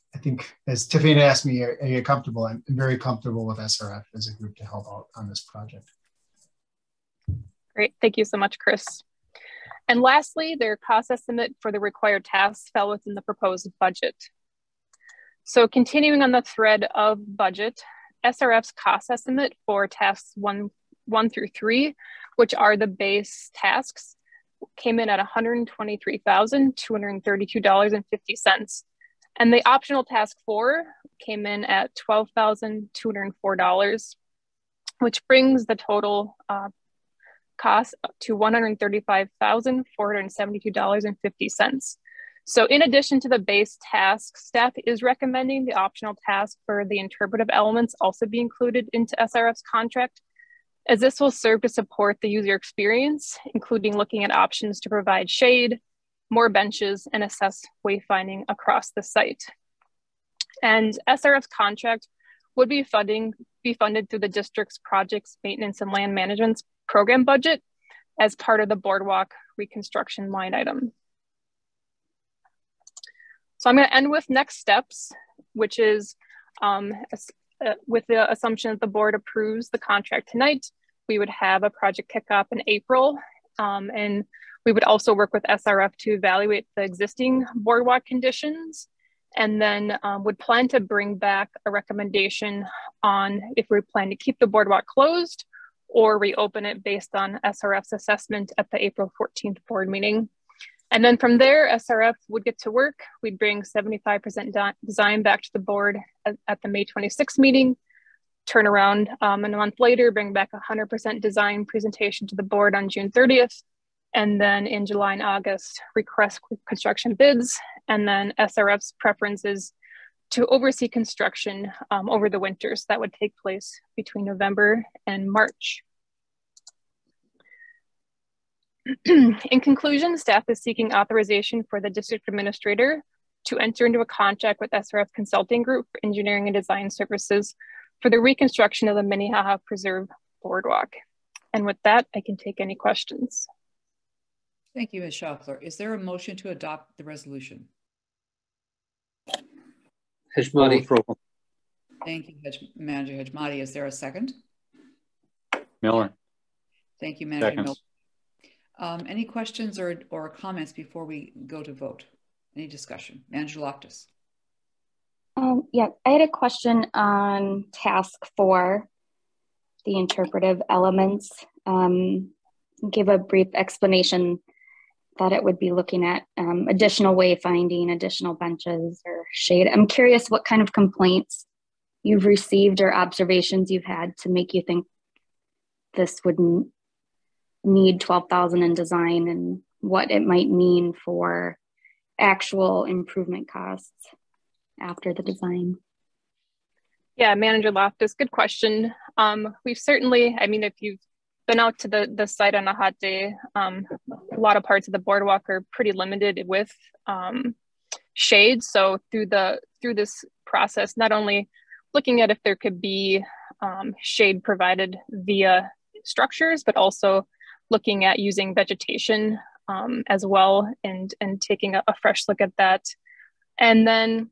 as Tiffany asked me, are you comfortable? I'm very comfortable with SRF as a group to help out on this project. Great, thank you so much, Chris. And lastly, their cost estimate for the required tasks fell within the proposed budget. So continuing on the thread of budget, SRF's cost estimate for tasks 1 through 3, which are the base tasks, came in at $123,232.50. And the optional task 4 came in at $12,204, which brings the total cost to $135,472.50. So in addition to the base task, staff is recommending the optional task for the interpretive elements also be included into SRF's contract, as this will serve to support the user experience, including looking at options to provide shade, more benches, and assess wayfinding across the site. And SRF's contract would be funded through the district's projects, maintenance, and land management program budget as part of the boardwalk reconstruction line item. So I'm going to end with next steps, which is with the assumption that the board approves the contract tonight, we would have a project kickoff in April. And we would also work with SRF to evaluate the existing boardwalk conditions, and then would plan to bring back a recommendation on if we plan to keep the boardwalk closed or reopen it based on SRF's assessment at the April 14th board meeting. And then from there, SRF would get to work. We'd bring 75% design back to the board at the May 26th meeting, turn around and a month later, bring back 100% design presentation to the board on June 30th. And then in July and August, request construction bids. And then SRF's preference is to oversee construction over the winter. So that would take place between November and March. In conclusion, staff is seeking authorization for the district administrator to enter into a contract with SRF Consulting Group for engineering and design services for the reconstruction of the Minnehaha Preserve Boardwalk. And with that, I can take any questions. Thank you, Ms. Schaffler. Is there a motion to adopt the resolution? Heshmati. Thank you, Manager Heshmati. Is there a second? Miller. Thank you, Manager Miller. Any questions or comments before we go to vote? Any discussion? Manager Loftus. Yeah, I had a question on task 4, the interpretive elements. Give a brief explanation that it would be looking at additional wayfinding, additional benches or shade. I'm curious what kind of complaints you've received or observations you've had to make you think this would need $12,000 in design, and what it might mean for actual improvement costs after the design. Yeah, Manager Loftus, good question. We've certainly, I mean, if you've been out to the site on a hot day, a lot of parts of the boardwalk are pretty limited with shade. So through this process, not only looking at if there could be shade provided via structures, but also looking at using vegetation as well, and taking a fresh look at that. And then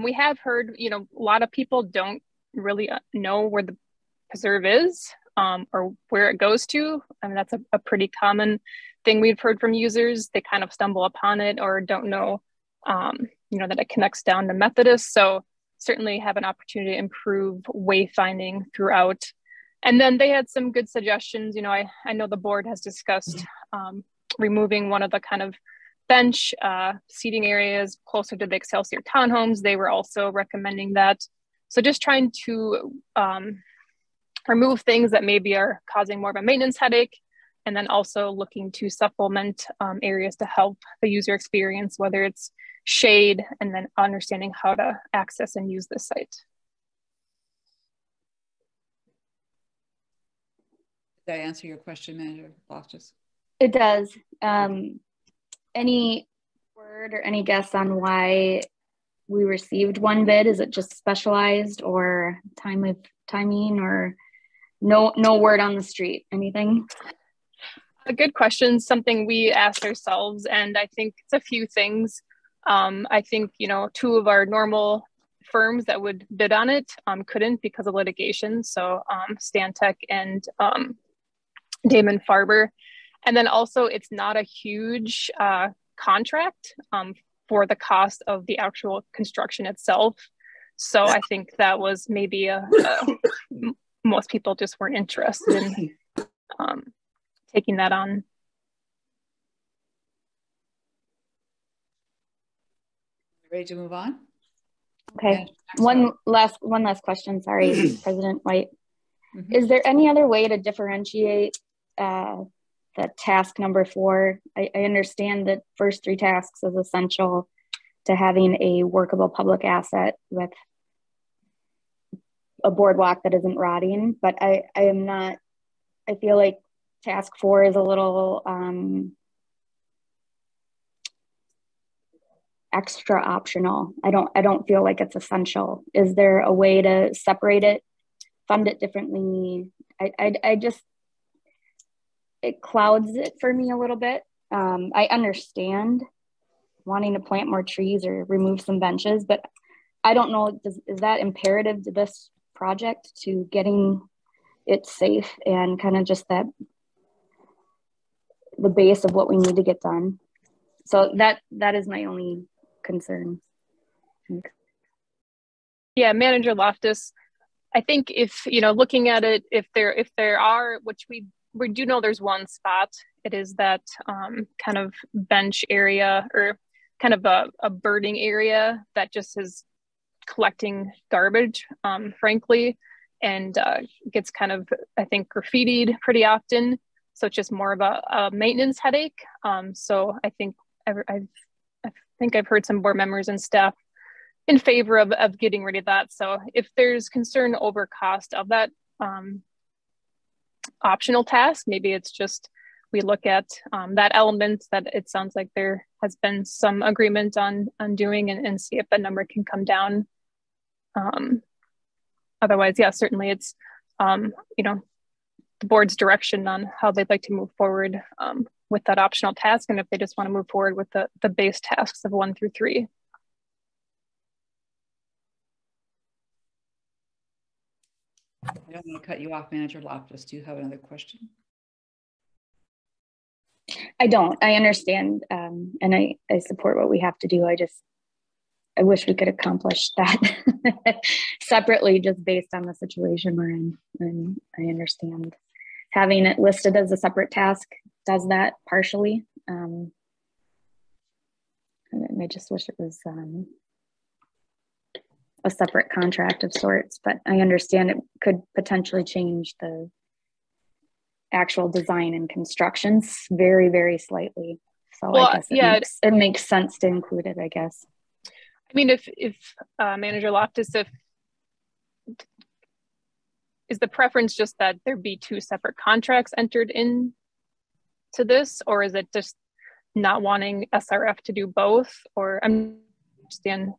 we have heard, you know, a lot of people don't really know where the preserve is or where it goes to. I mean, that's a pretty common thing we've heard from users. They kind of stumble upon it or don't know, you know, that it connects down to Methodist. So certainly have an opportunity to improve wayfinding throughout. And then they had some good suggestions. You know, I know the board has discussed removing one of the kind of bench seating areas closer to the Excelsior townhomes. They were also recommending that. So just trying to remove things that maybe are causing more of a maintenance headache, and then also looking to supplement areas to help the user experience, whether it's shade, and then understanding how to access and use this site. Did I answer your question, Manager Loftus? It does. Any word or any guess on why we received one bid? Is it just specialized or timing, or no word on the street? Anything? A good question. Something we asked ourselves, and I think it's a few things. I think, you know, 2 of our normal firms that would bid on it couldn't because of litigation. So Stantec and Damon Farber. And then also it's not a huge contract for the cost of the actual construction itself. So I think that was maybe most people just weren't interested in taking that on. Ready to move on? Okay. One last question. Sorry, President White. Mm-hmm. Is there any other way to differentiate the task number 4? I understand that first 3 tasks is essential to having a workable public asset with a boardwalk that isn't rotting, but I feel like task 4 is a little extra optional. I don't feel like it's essential. Is there a way to separate it, fund it differently? I just, it clouds it for me a little bit. I understand wanting to plant more trees or remove some benches, but I don't know, is that imperative to this project, to getting it safe and kind of just the base of what we need to get done? So that is my only concern. Yeah, Manager Loftus, I think if, looking at it, if there are, which we do know there's one spot, it is that kind of bench area, or kind of a birding area that just is collecting garbage, frankly, and gets kind of, I think, graffitied pretty often. So it's just more of a maintenance headache. So I think I've heard some board members and staff in favor of getting rid of that. So if there's concern over cost of that optional task, maybe it's just we look at that element that it sounds like there has been some agreement on doing, and see if that number can come down. Otherwise, yeah, certainly it's the board's direction on how they'd like to move forward with that optional task, and if they just want to move forward with the base tasks of 1 through 3. I don't want to cut you off, Manager Loftus. Do you have another question? I don't. I understand, and I support what we have to do. I wish we could accomplish that separately, just based on the situation we're in. And I understand having it listed as a separate task does that partially. And I just wish it was a separate contract of sorts, but I understand it could potentially change the actual design and constructions very, very slightly. So well, I guess it makes sense to include it, I guess. I mean, if Manager Loftus, is the preference just that there be 2 separate contracts entered in to this, or is it just not wanting SRF to do both? Or I understand.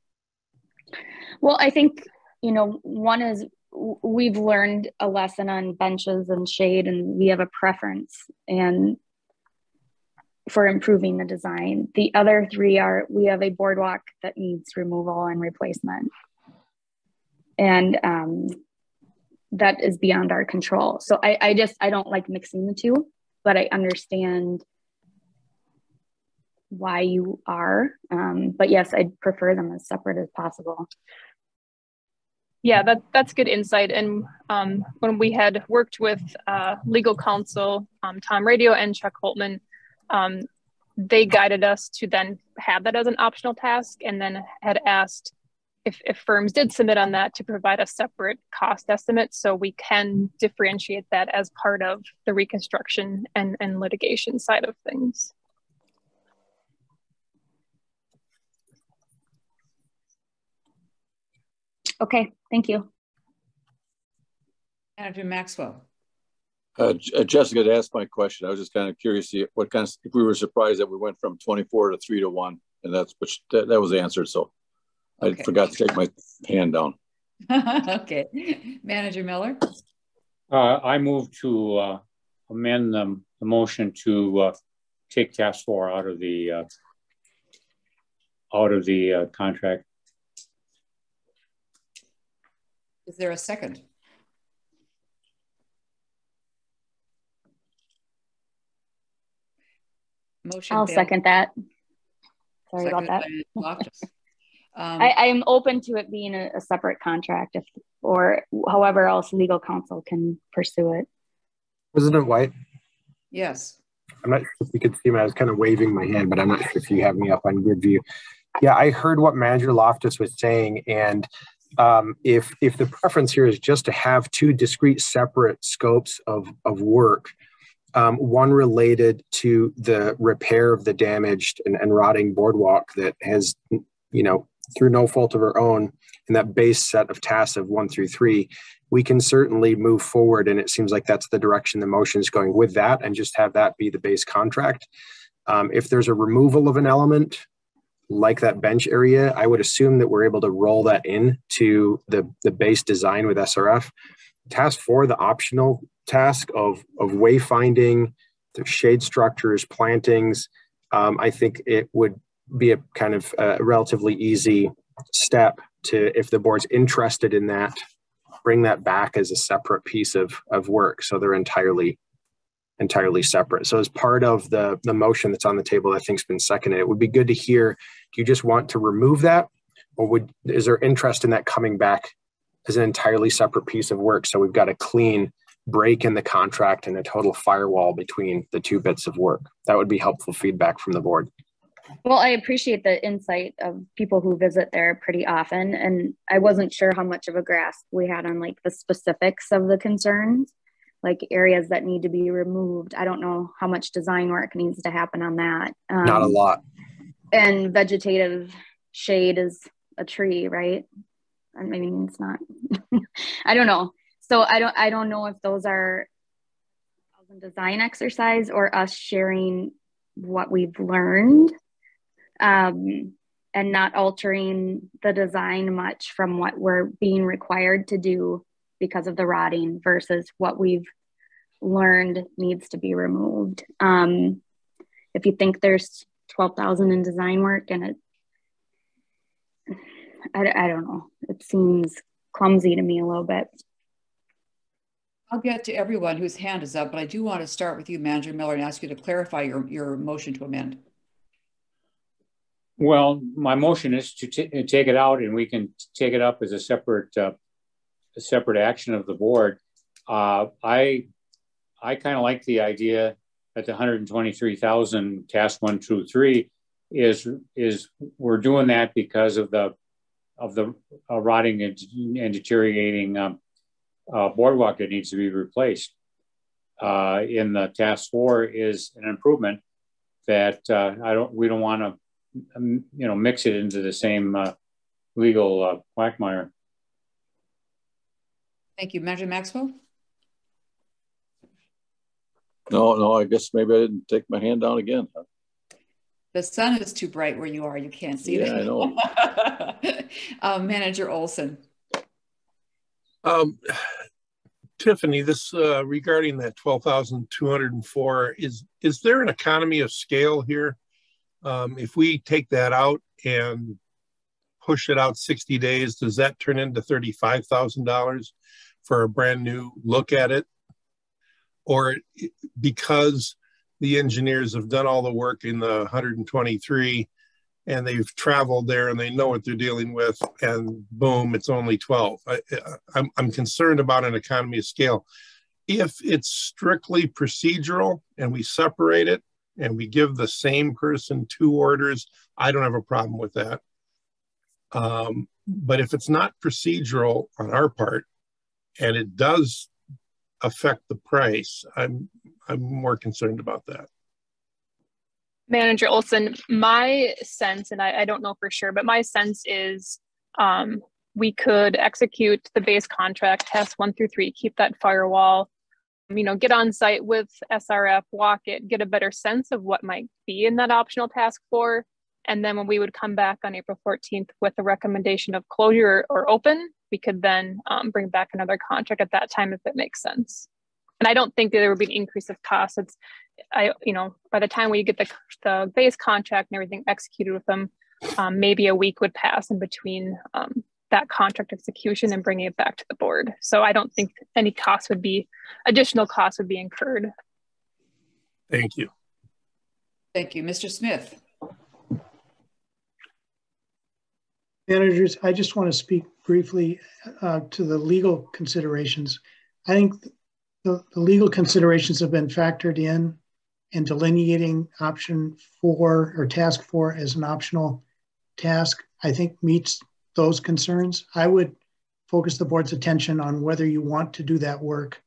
Well, I think, one is we've learned a lesson on benches and shade, and we have a preference and for improving the design. The other 3 are, we have a boardwalk that needs removal and replacement. And that is beyond our control. So I don't like mixing the 2, but I understand why you are. But yes, I'd prefer them as separate as possible. Yeah, that's good insight. And when we had worked with legal counsel, Tom Radio and Chuck Holtman, they guided us to then have that as an optional task, and then had asked if firms did submit on that to provide a separate cost estimate, so we can differentiate that as part of the reconstruction and litigation side of things. Okay, thank you. Manager Maxwell. Jessica had asked my question. I was just kind of curious to see if we were surprised that we went from 24 to 3 to 1, and that was answered. So I forgot to take my hand down. Okay, Manager Miller. I move to amend the motion to take task 4 out of the contract. Is there a second? Motion. I'll second that. Sorry about that. I am open to it being a separate contract, or however else legal counsel can pursue it. President White? Yes. I'm not sure if you could see me. I was kind of waving my hand, but I'm not sure if you have me up on grid view. Yeah, I heard what Manager Loftus was saying, and if the preference here is just to have 2 discrete separate scopes of work, one related to the repair of the damaged and rotting boardwalk that has, through no fault of our own, in that base set of tasks of 1 through 3, we can certainly move forward. And it seems like that's the direction the motion is going with that, and just have that be the base contract. If there's a removal of an element, like that bench area, I would assume that we're able to roll that in to the base design with SRF. Task 4, the optional task of wayfinding, the shade structures, plantings, I think it would be a kind of a relatively easy step to, if the board's interested in that, bring that back as a separate piece of work. So they're entirely separate. So as part of the motion that's on the table, I think's been seconded, it would be good to hear, do you just want to remove that? Or is there interest in that coming back as an entirely separate piece of work? So we've got a clean break in the contract and a total firewall between the two bits of work. That would be helpful feedback from the board. Well, I appreciate the insight of people who visit there pretty often. And I wasn't sure how much of a grasp we had on like the specifics of the concerns, like areas that need to be removed. I don't know how much design work needs to happen on that. Not a lot. And vegetative shade is a tree, right? I mean, it's not. I don't know. So I don't know if those are a design exercise or us sharing what we've learned, and not altering the design much from what we're being required to do because of the rotting versus what we've learned needs to be removed. If you think there's 12,000 in design work and I don't know, it seems clumsy to me a little bit. I'll get to everyone whose hand is up, but I do want to start with you, Manager Miller, and ask you to clarify your motion to amend. Well, my motion is to take it out, and we can take it up as a separate action of the board. I kind of like the idea that the 123,000 task 1 through 3 is we're doing that because of the rotting and deteriorating boardwalk that needs to be replaced. In the task 4 is an improvement that we don't want to mix it into the same legal quagmire. Thank you, Manager Maxwell. No, I guess maybe I didn't take my hand down again. The sun is too bright where you are. You can't see it. Yeah, I know. Manager Olson. Tiffany, this regarding that 12,204, is there an economy of scale here? If we take that out and push it out 60 days, does that turn into $35,000 for a brand new look at it? Or because the engineers have done all the work in the 123 and they've traveled there and they know what they're dealing with, and boom, it's only 12. I'm concerned about an economy of scale. If it's strictly procedural and we separate it and we give the same person 2 orders, I don't have a problem with that. But if it's not procedural on our part and it does affect the price, I'm more concerned about that. Manager Olson, my sense, and I don't know for sure, but my sense is we could execute the base contract, tasks 1 through 3, keep that firewall, get on site with SRF, walk it, get a better sense of what might be in that optional task 4. And then when we would come back on April 14th with a recommendation of closure or open, we could then bring back another contract at that time if it makes sense. And I don't think that there would be an increase of costs. By the time we get the base contract and everything executed with them, maybe a week would pass in between that contract execution and bringing it back to the board. So I don't think any additional costs would be incurred. Thank you. Thank you. Mr. Smith. Managers, I just want to speak briefly to the legal considerations. I think the legal considerations have been factored in delineating option 4 or task 4 as an optional task, I think meets those concerns. I would focus the board's attention on whether you want to do that work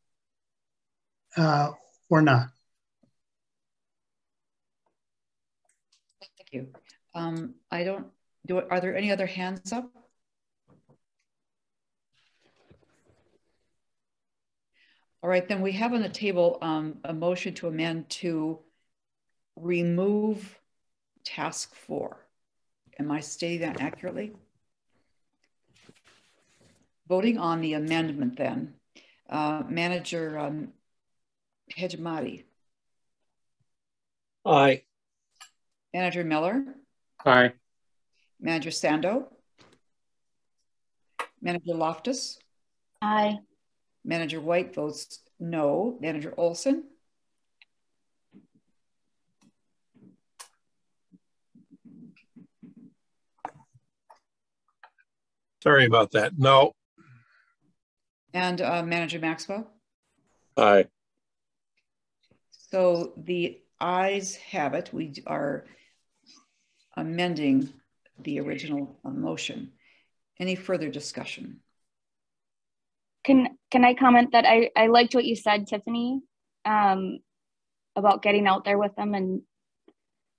or not. Thank you. Are there any other hands up? All right, then we have on the table a motion to amend to remove task 4 Am I stating that accurately? Voting on the amendment then. Manager Hejmati. Aye. Manager Miller. Aye. Manager Sando. Manager Loftus. Aye. Manager White votes no. Manager Olson. Sorry about that. No. And Manager Maxwell. Aye. So the ayes have it. We are amending the original motion. Any further discussion? Can I comment that I liked what you said, Tiffany, about getting out there with them and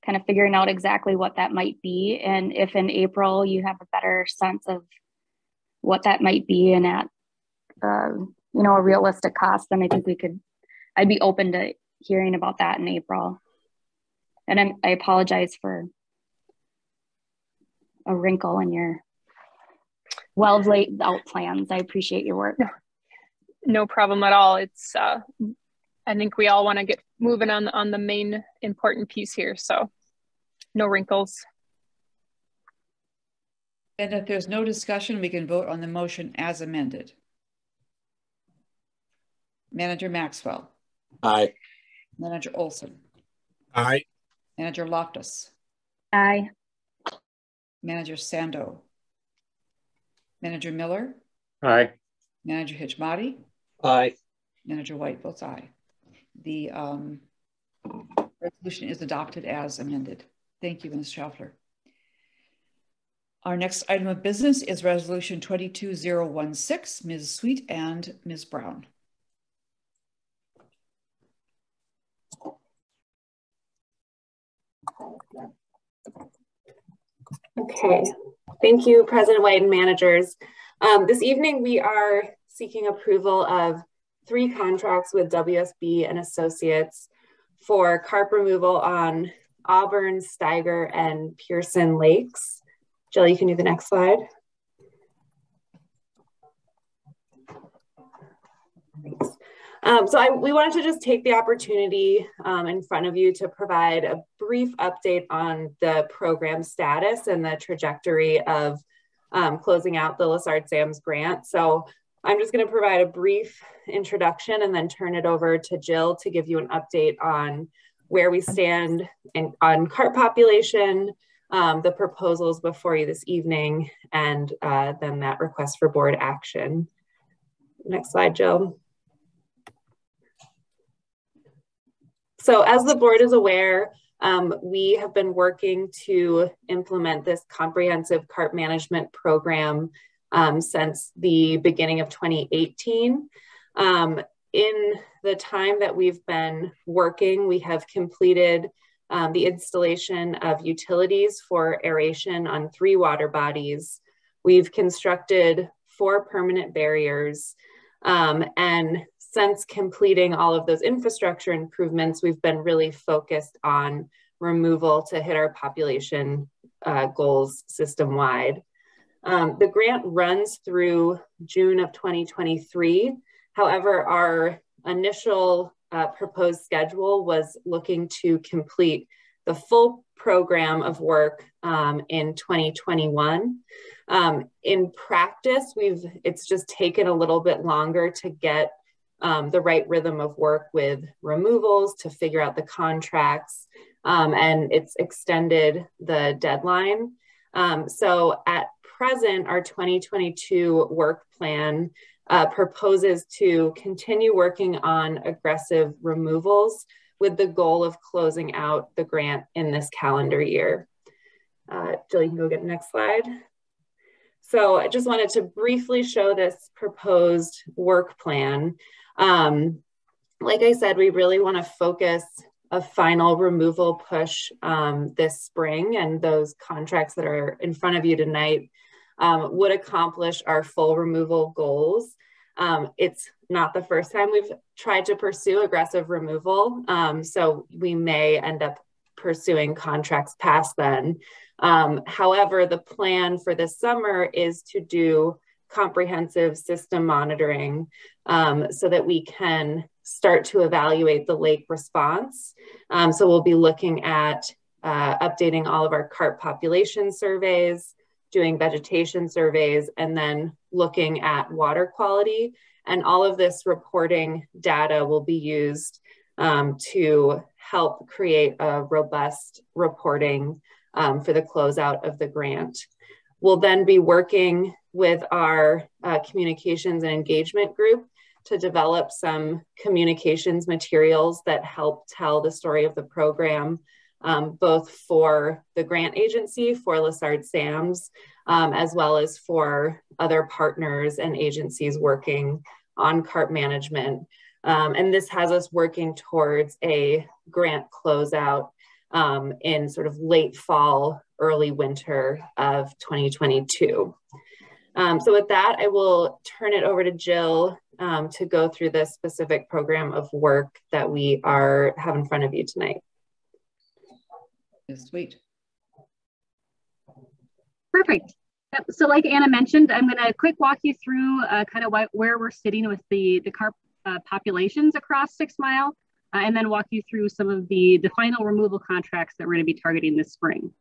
kind of figuring out exactly what that might be. And if in April you have a better sense of what that might be and at, you know, a realistic cost, then I think I'd be open to hearing about that in April. And I apologize for a wrinkle in your well laid out plans. I appreciate your work. No problem at all. It's I think we all want to get moving on the main important piece here. So no wrinkles. And if there's no discussion, we can vote on the motion as amended. Manager Maxwell. Aye. Manager Olson. Aye. Manager Loftus. Aye. Manager Sando. Manager Miller. Aye. Manager Hejmati. Aye. Manager White votes aye. The resolution is adopted as amended. Thank you, Ms. Schaffler. Our next item of business is Resolution 22016, Ms. Sweet and Ms. Brown. Okay, thank you, President White and managers. This evening, we are seeking approval of 3 contracts with WSB and Associates for carp removal on Auburn, Steiger, and Pearson Lakes. Jill, you can do the next slide. Thanks. We wanted to just take the opportunity in front of you to provide a brief update on the program status and the trajectory of closing out the Lessard-Sams grant. So I'm just going to provide a brief introduction and then turn it over to Jill to give you an update on where we stand on carp population, the proposals before you this evening, and then that request for board action. Next slide, Jill. So as the board is aware, we have been working to implement this comprehensive carp management program since the beginning of 2018. In the time that we've been working, we have completed the installation of utilities for aeration on 3 water bodies. We've constructed 4 permanent barriers, and since completing all of those infrastructure improvements, we've been really focused on removal to hit our population goals system-wide. The grant runs through June of 2023. However, our initial proposed schedule was looking to complete the full program of work in 2021. In practice, it's just taken a little bit longer to get the right rhythm of work with removals, to figure out the contracts, and it's extended the deadline. So at present, our 2022 work plan proposes to continue working on aggressive removals with the goal of closing out the grant in this calendar year. Jill, you can go get the next slide. So I just wanted to briefly show this proposed work plan. Like I said, we really want to focus a final removal push this spring, and those contracts that are in front of you tonight would accomplish our full removal goals. It's not the first time we've tried to pursue aggressive removal, so we may end up pursuing contracts past then. However, the plan for this summer is to do comprehensive system monitoring so that we can start to evaluate the lake response. So we'll be looking at updating all of our carp population surveys, doing vegetation surveys, and then looking at water quality. And all of this reporting data will be used to help create a robust reporting for the closeout of the grant. We'll then be working with our communications and engagement group to develop some communications materials that help tell the story of the program, both for the grant agency, for Lessard-Sams, as well as for other partners and agencies working on carp management. And this has us working towards a grant closeout in sort of late fall, early winter of 2022. So with that, I will turn it over to Jill to go through the specific program of work that we have in front of you tonight. Sweet. Perfect. So like Anna mentioned, I'm going to quick walk you through kind of where we're sitting with the carp populations across 6 Mile, and then walk you through some of the final removal contracts that we're going to be targeting this spring.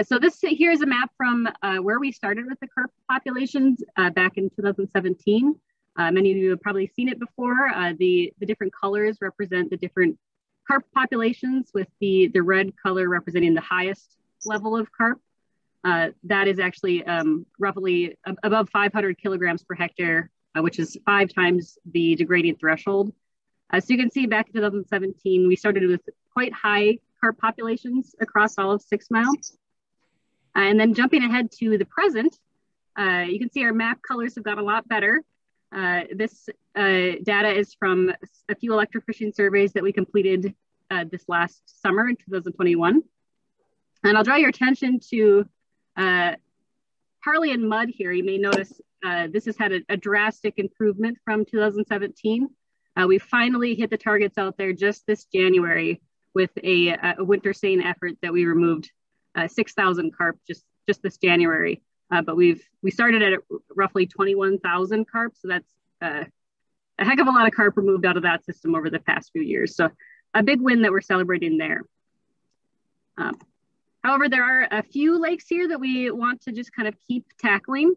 So this here is a map from where we started with the carp populations back in 2017. Many of you have probably seen it before. The different colors represent the different carp populations, with the red color representing the highest level of carp. That is actually roughly above 500 kilograms per hectare, which is 5 times the degrading threshold. So you can see back in 2017, we started with quite high carp populations across all of 6 Mile. And then jumping ahead to the present, you can see our map colors have got a lot better. This data is from a few electrofishing surveys that we completed this last summer in 2021. And I'll draw your attention to Harley and Mud here. You may notice this has had a drastic improvement from 2017. We finally hit the targets out there just this January with a winter seine effort that we removed 6,000 carp just this January. But we started at roughly 21,000 carp. So that's a heck of a lot of carp removed out of that system over the past few years. So a big win that we're celebrating there. However, there are a few lakes here that we want to just kind of keep tackling.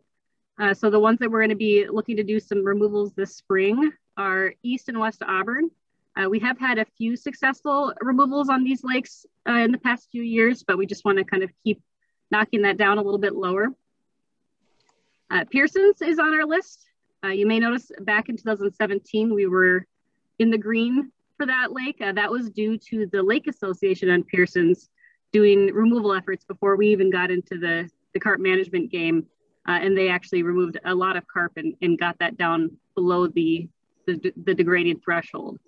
So the ones that we're going to be looking to do some removals this spring are East and West Auburn. We have had a few successful removals on these lakes in the past few years, but we just want to kind of keep knocking that down a little bit lower. Pearson's is on our list. You may notice back in 2017, we were in the green for that lake. That was due to the Lake Association on Pearson's doing removal efforts before we even got into the carp management game. And they actually removed a lot of carp and got that down below the degrading threshold.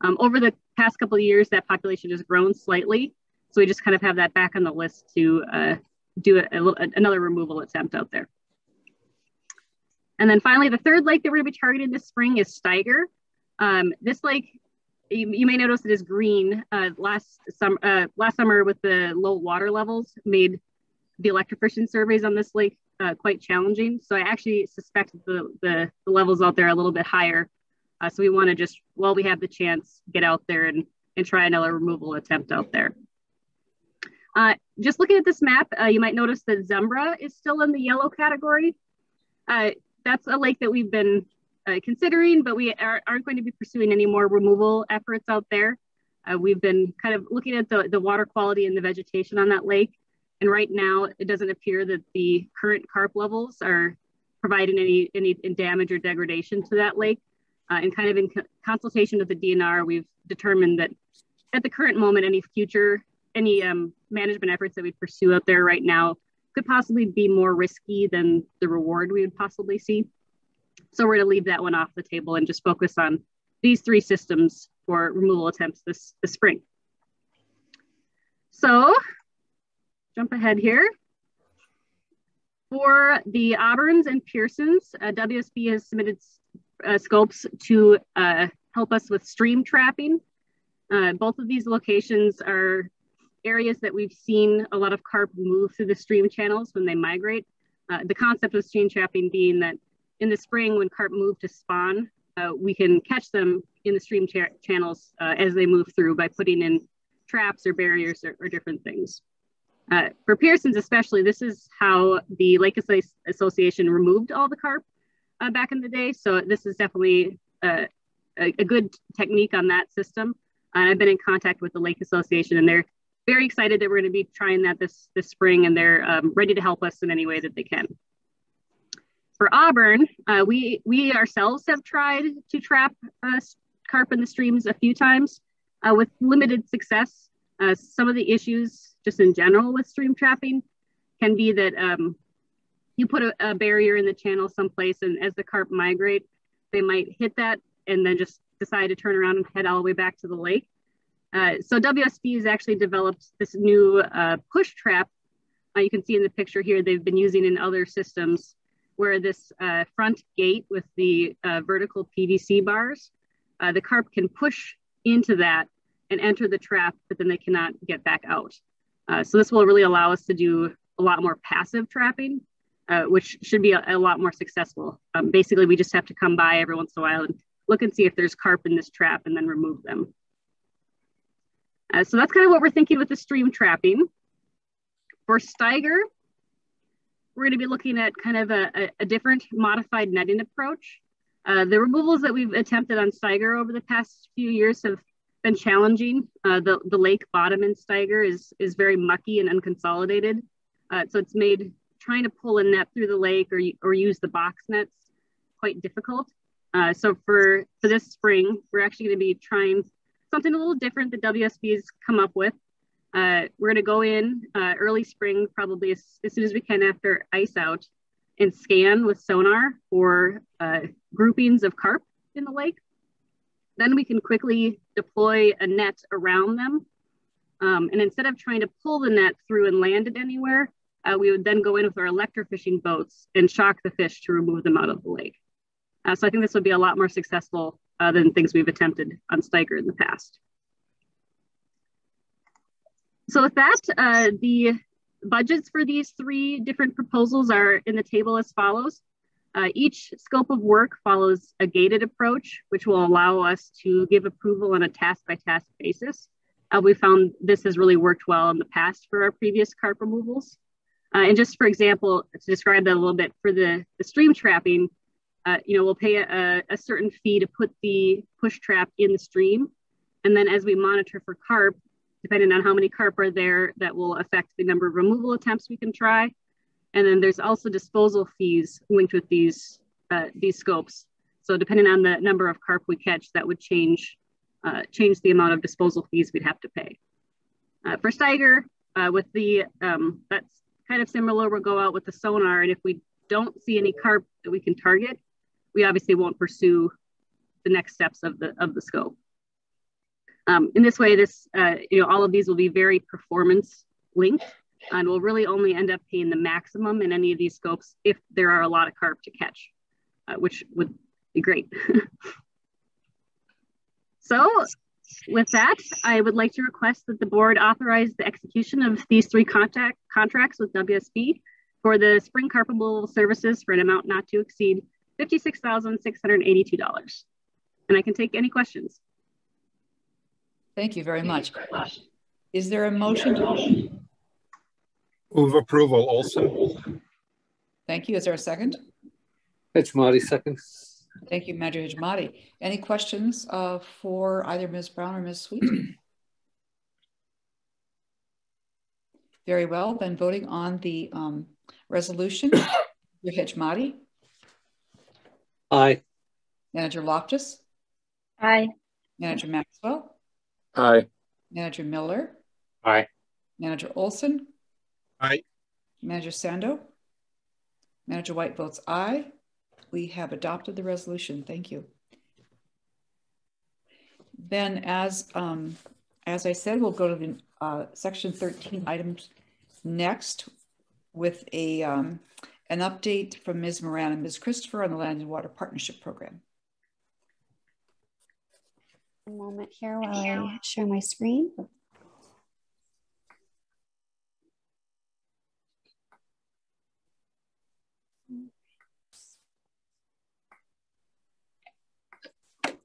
Over the past couple of years, that population has grown slightly. So we just kind of have that back on the list to do another removal attempt out there. And then finally, the third lake that we're going to be targeting this spring is Steiger. This lake, you may notice it is green. Last summer with the low water levels made the electrofishing surveys on this lake quite challenging. So I actually suspect the levels out there are a little bit higher. So we want to just, while we have the chance, get out there and try another removal attempt out there. Just looking at this map, you might notice that Zumbra is still in the yellow category. That's a lake that we've been considering, but we aren't going to be pursuing any more removal efforts out there. We've been kind of looking at the water quality and the vegetation on that lake. And right now, it doesn't appear that the current carp levels are providing any damage or degradation to that lake. And kind of in consultation with the DNR, we've determined that at the current moment, any management efforts that we pursue out there right now could possibly be more risky than the reward we would possibly see. So we're going to leave that one off the table and just focus on these 3 systems for removal attempts this spring. So jump ahead here. For the Auburns and Pearsons, WSB has submitted scopes to help us with stream trapping. Both of these locations are areas that we've seen a lot of carp move through the stream channels when they migrate. The concept of stream trapping being that in the spring when carp move to spawn, we can catch them in the stream channels as they move through by putting in traps or barriers or different things. For Pearson's especially, this is how the Lake Association removed all the carp back in the day. So this is definitely a good technique on that system. And I've been in contact with the Lake Association, and they're very excited that we're going to be trying that this spring, and they're ready to help us in any way that they can. For Auburn, we ourselves have tried to trap carp in the streams a few times with limited success. Some of the issues just in general with stream trapping can be that you put a barrier in the channel someplace, and as the carp migrate, they might hit that and then just decide to turn around and head all the way back to the lake. So WSB has actually developed this new push trap. You can see in the picture here, they've been using in other systems where this front gate with the vertical PVC bars, the carp can push into that and enter the trap, but then they cannot get back out. So this will really allow us to do a lot more passive trapping, which should be a lot more successful. Basically, we just have to come by every once in a while and look and see if there's carp in this trap and then remove them. So that's kind of what we're thinking with the stream trapping. For Steiger, we're going to be looking at kind of a different modified netting approach. The removals that we've attempted on Steiger over the past few years have been challenging. The lake bottom in Steiger is very mucky and unconsolidated. So it's made trying to pull a net through the lake or use the box nets quite difficult. So for this spring, we're actually going to be trying something a little different that WSB has come up with. We're going to go in early spring, probably as soon as we can after ice out, and scan with sonar for groupings of carp in the lake. Then we can quickly deploy a net around them. And instead of trying to pull the net through and land it anywhere, we would then go in with our electrofishing boats and shock the fish to remove them out of the lake. So I think this would be a lot more successful than things we've attempted on Steiger in the past. So with that, the budgets for these three different proposals are in the table as follows. Each scope of work follows a gated approach, which will allow us to give approval on a task-by-task basis. We found this has really worked well in the past for our previous carp removals. And just for example, to describe that a little bit, for the stream trapping, we'll pay a certain fee to put the push trap in the stream. And then as we monitor for carp, depending on how many carp are there, that will affect the number of removal attempts we can try. And then there's also disposal fees linked with these scopes. So depending on the number of carp we catch, that would change the amount of disposal fees we'd have to pay. For Steiger, that's kind of similar. We'll go out with the sonar, and if we don't see any carp that we can target, we obviously won't pursue the next steps of the scope. In this way, all of these will be very performance linked, and we'll really only end up paying the maximum in any of these scopes if there are a lot of carp to catch, which would be great. So with that, I would like to request that the board authorize the execution of these three contracts with WSB for the spring carp removal services for an amount not to exceed $56,682. And I can take any questions. Thank you very much. Is there a motion? Move approval, Olson. Thank you. Is there a second? Hejmati, second. Thank you, Manager Hejmati. Any questions for either Ms. Brown or Ms. Sweet? Very well, then voting on the resolution. Manager Hejmati. Aye. Manager Loftus. Aye. Manager Maxwell. Aye. Manager Miller. Aye. Manager Olson. Aye. Manager Sando. Manager White votes aye. We have adopted the resolution. Thank you. Then as I said, we'll go to the section 13 items next with an update from Ms. Moran and Ms. Christopher on the Land and Water Partnership Program. A moment here while I share my screen.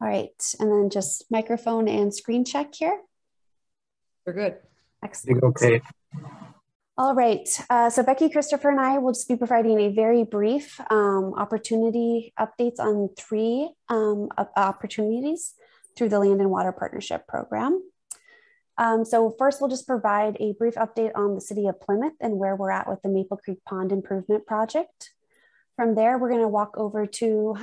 All right, and then just microphone and screen check here. We're good. Excellent. Okay. All right, so Becky, Christopher, and I will just be providing a very brief opportunity updates on 3 opportunities through the Land and Water Partnership Program. So first, we'll just provide a brief update on the City of Plymouth and where we're at with the Maple Creek Pond Improvement Project. From there, we're going to walk over to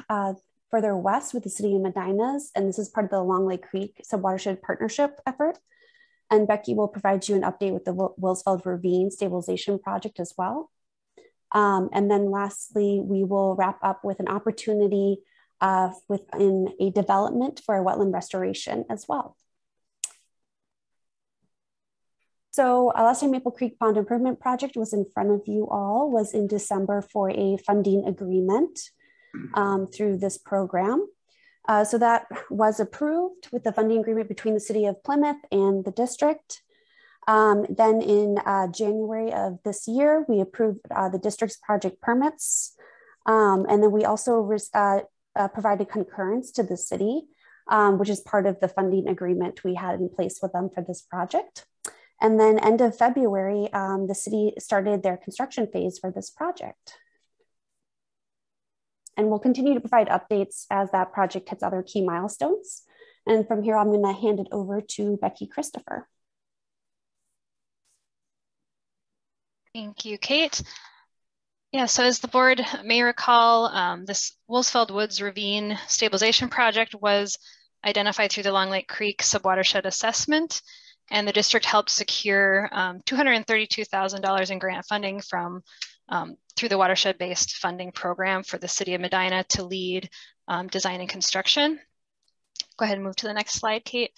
further west with the City of Medina's, and this is part of the Long Lake Creek Subwatershed Partnership effort. And Becky will provide you an update with the Willsfeld Ravine Stabilization Project as well. And then lastly, we will wrap up with an opportunity within a development for a wetland restoration as well. So last time Maple Creek Pond Improvement Project was in front of you all was in December for a funding agreement through this program. So that was approved with the funding agreement between the City of Plymouth and the district. Then in January of this year, we approved the district's project permits. And then we also provided concurrence to the city, which is part of the funding agreement we had in place with them for this project. And then end of February, the city started their construction phase for this project. And we'll continue to provide updates as that project hits other key milestones. And from here, I'm going to hand it over to Becky Christopher. Thank you, Kate. Yeah, so as the board may recall, this Willsfeld Woods Ravine Stabilization Project was identified through the Long Lake Creek Subwatershed Assessment, and the district helped secure $232,000 in grant funding from through the watershed-based funding program for the City of Medina to lead design and construction. Go ahead and move to the next slide, Kate.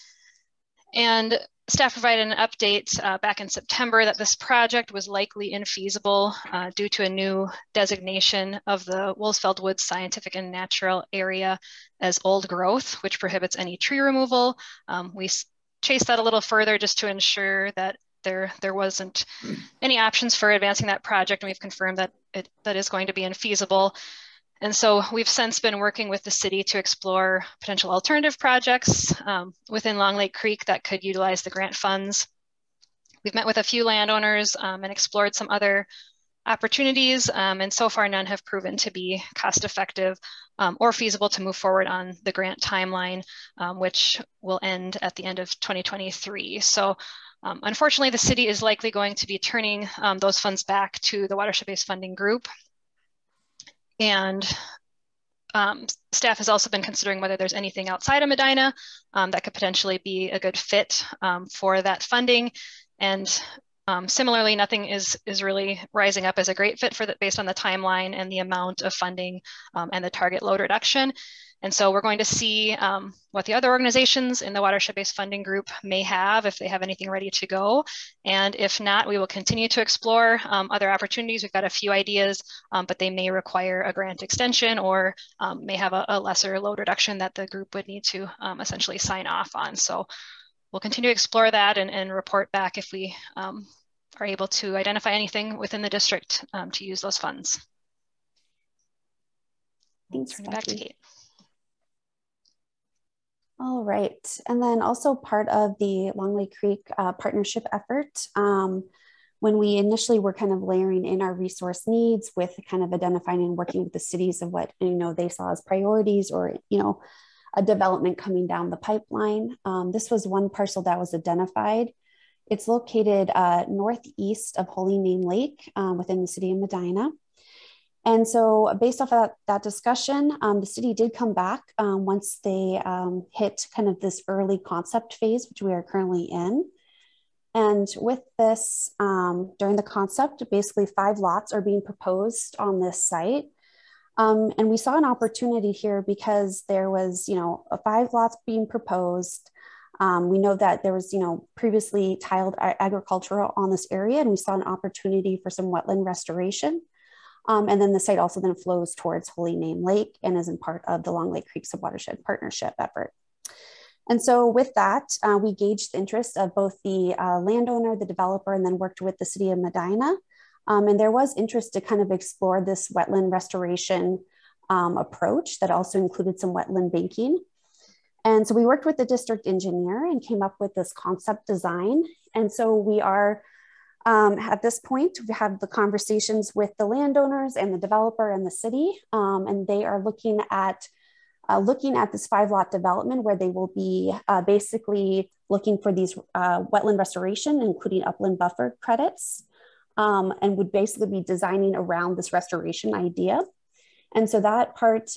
And staff provided an update back in September that this project was likely infeasible due to a new designation of the Willsfeld Woods Scientific and Natural Area as old growth, which prohibits any tree removal. We chased that a little further just to ensure that there wasn't any options for advancing that project, and we've confirmed that that is going to be infeasible. And so we've since been working with the city to explore potential alternative projects within Long Lake Creek that could utilize the grant funds. We've met with a few landowners and explored some other opportunities, and so far none have proven to be cost effective or feasible to move forward on the grant timeline, which will end at the end of 2023. So unfortunately, the city is likely going to be turning those funds back to the watershed-based funding group. And staff has also been considering whether there's anything outside of Medina that could potentially be a good fit for that funding. And similarly, nothing is really rising up as a great fit for that based on the timeline and the amount of funding and the target load reduction. And so we're going to see what the other organizations in the watershed-based funding group may have, if they have anything ready to go. And if not, we will continue to explore other opportunities. We've got a few ideas, but they may require a grant extension or may have a lesser load reduction that the group would need to essentially sign off on. So we'll continue to explore that and report back if we are able to identify anything within the district to use those funds. Thanks, turn it back to Kate. All right, and then also part of the Long Lake Creek partnership effort, when we initially were kind of layering in our resource needs with kind of identifying and working with the cities of what they saw as priorities or a development coming down the pipeline. This was one parcel that was identified. It's located northeast of Holy Name Lake within the City of Medina. And so based off of that discussion, the city did come back once they hit kind of this early concept phase, which we are currently in. And with this, during the concept, basically 5 lots are being proposed on this site. And we saw an opportunity here because there was, 5 lots being proposed. We know that there was, previously tiled agricultural on this area, and we saw an opportunity for some wetland restoration. And then the site also then flows towards Holy Name Lake and is in part of the Long Lake Creek Subwatershed Partnership effort. And so with that, we gauged the interest of both the landowner, the developer, and then worked with the City of Medina. And there was interest to kind of explore this wetland restoration approach that also included some wetland banking. And so we worked with the district engineer and came up with this concept design. And so we are, at this point, we have the conversations with the landowners and the developer and the city, and they are looking at this 5-lot development where they will be basically looking for these wetland restoration, including upland buffer credits, and would basically be designing around this restoration idea. And so that part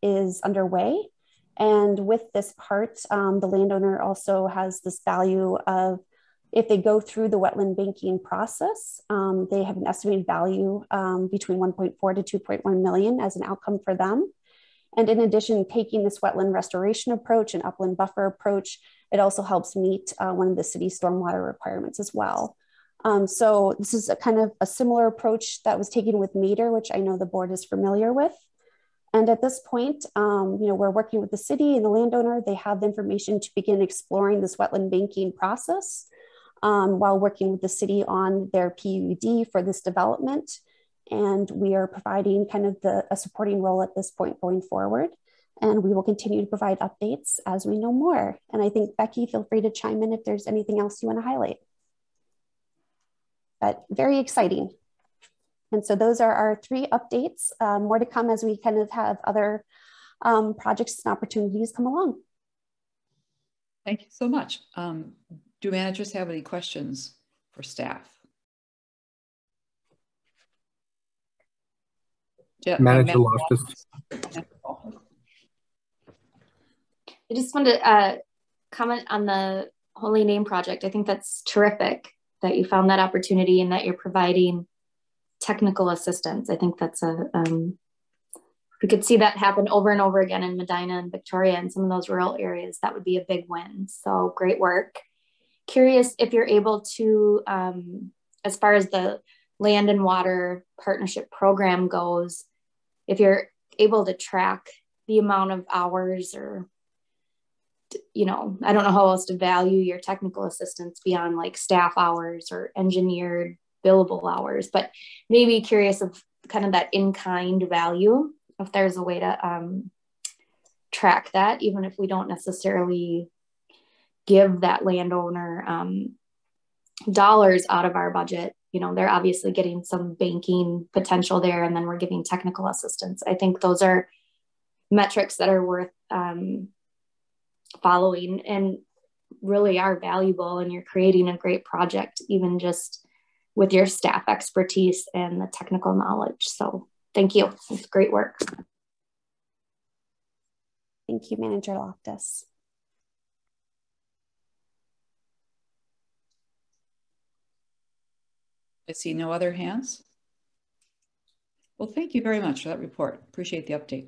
is underway. And with this part, the landowner also has this value of, if they go through the wetland banking process, they have an estimated value between 1.4 to 2.1 million as an outcome for them. And in addition, taking this wetland restoration approach and upland buffer approach, it also helps meet one of the city's stormwater requirements as well. So this is a kind of a similar approach that was taken with Meter, which I know the board is familiar with. And at this point, we're working with the city and the landowner. They have the information to begin exploring this wetland banking process while working with the city on their PUD for this development. And we are providing kind of a supporting role at this point going forward. And we will continue to provide updates as we know more. And I think, Becky, feel free to chime in if there's anything else you want to highlight. But very exciting. And so those are our 3 updates. More to come as we kind of have other projects and opportunities come along. Thank you so much. Do managers have any questions for staff? Manager Loftus. I just wanted to comment on the Holy Name Project. I think that's terrific that you found that opportunity and that you're providing technical assistance. I think that's we could see that happen over and over again in Medina and Victoria and some of those rural areas. That would be a big win. So great work. Curious if you're able to, as far as the Land and Water Partnership Program goes, if you're able to track the amount of hours or, I don't know how else to value your technical assistance beyond like staff hours or engineered billable hours, but maybe curious of kind of that in-kind value, if there's a way to track that, even if we don't necessarily give that landowner dollars out of our budget. They're obviously getting some banking potential there, and then we're giving technical assistance. I think those are metrics that are worth following and really are valuable, and you're creating a great project, even just with your staff expertise and the technical knowledge. So thank you. It's great work. Thank you, Manager Loftus. I see no other hands. Well, thank you very much for that report. Appreciate the update.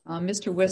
Mr. Wiss.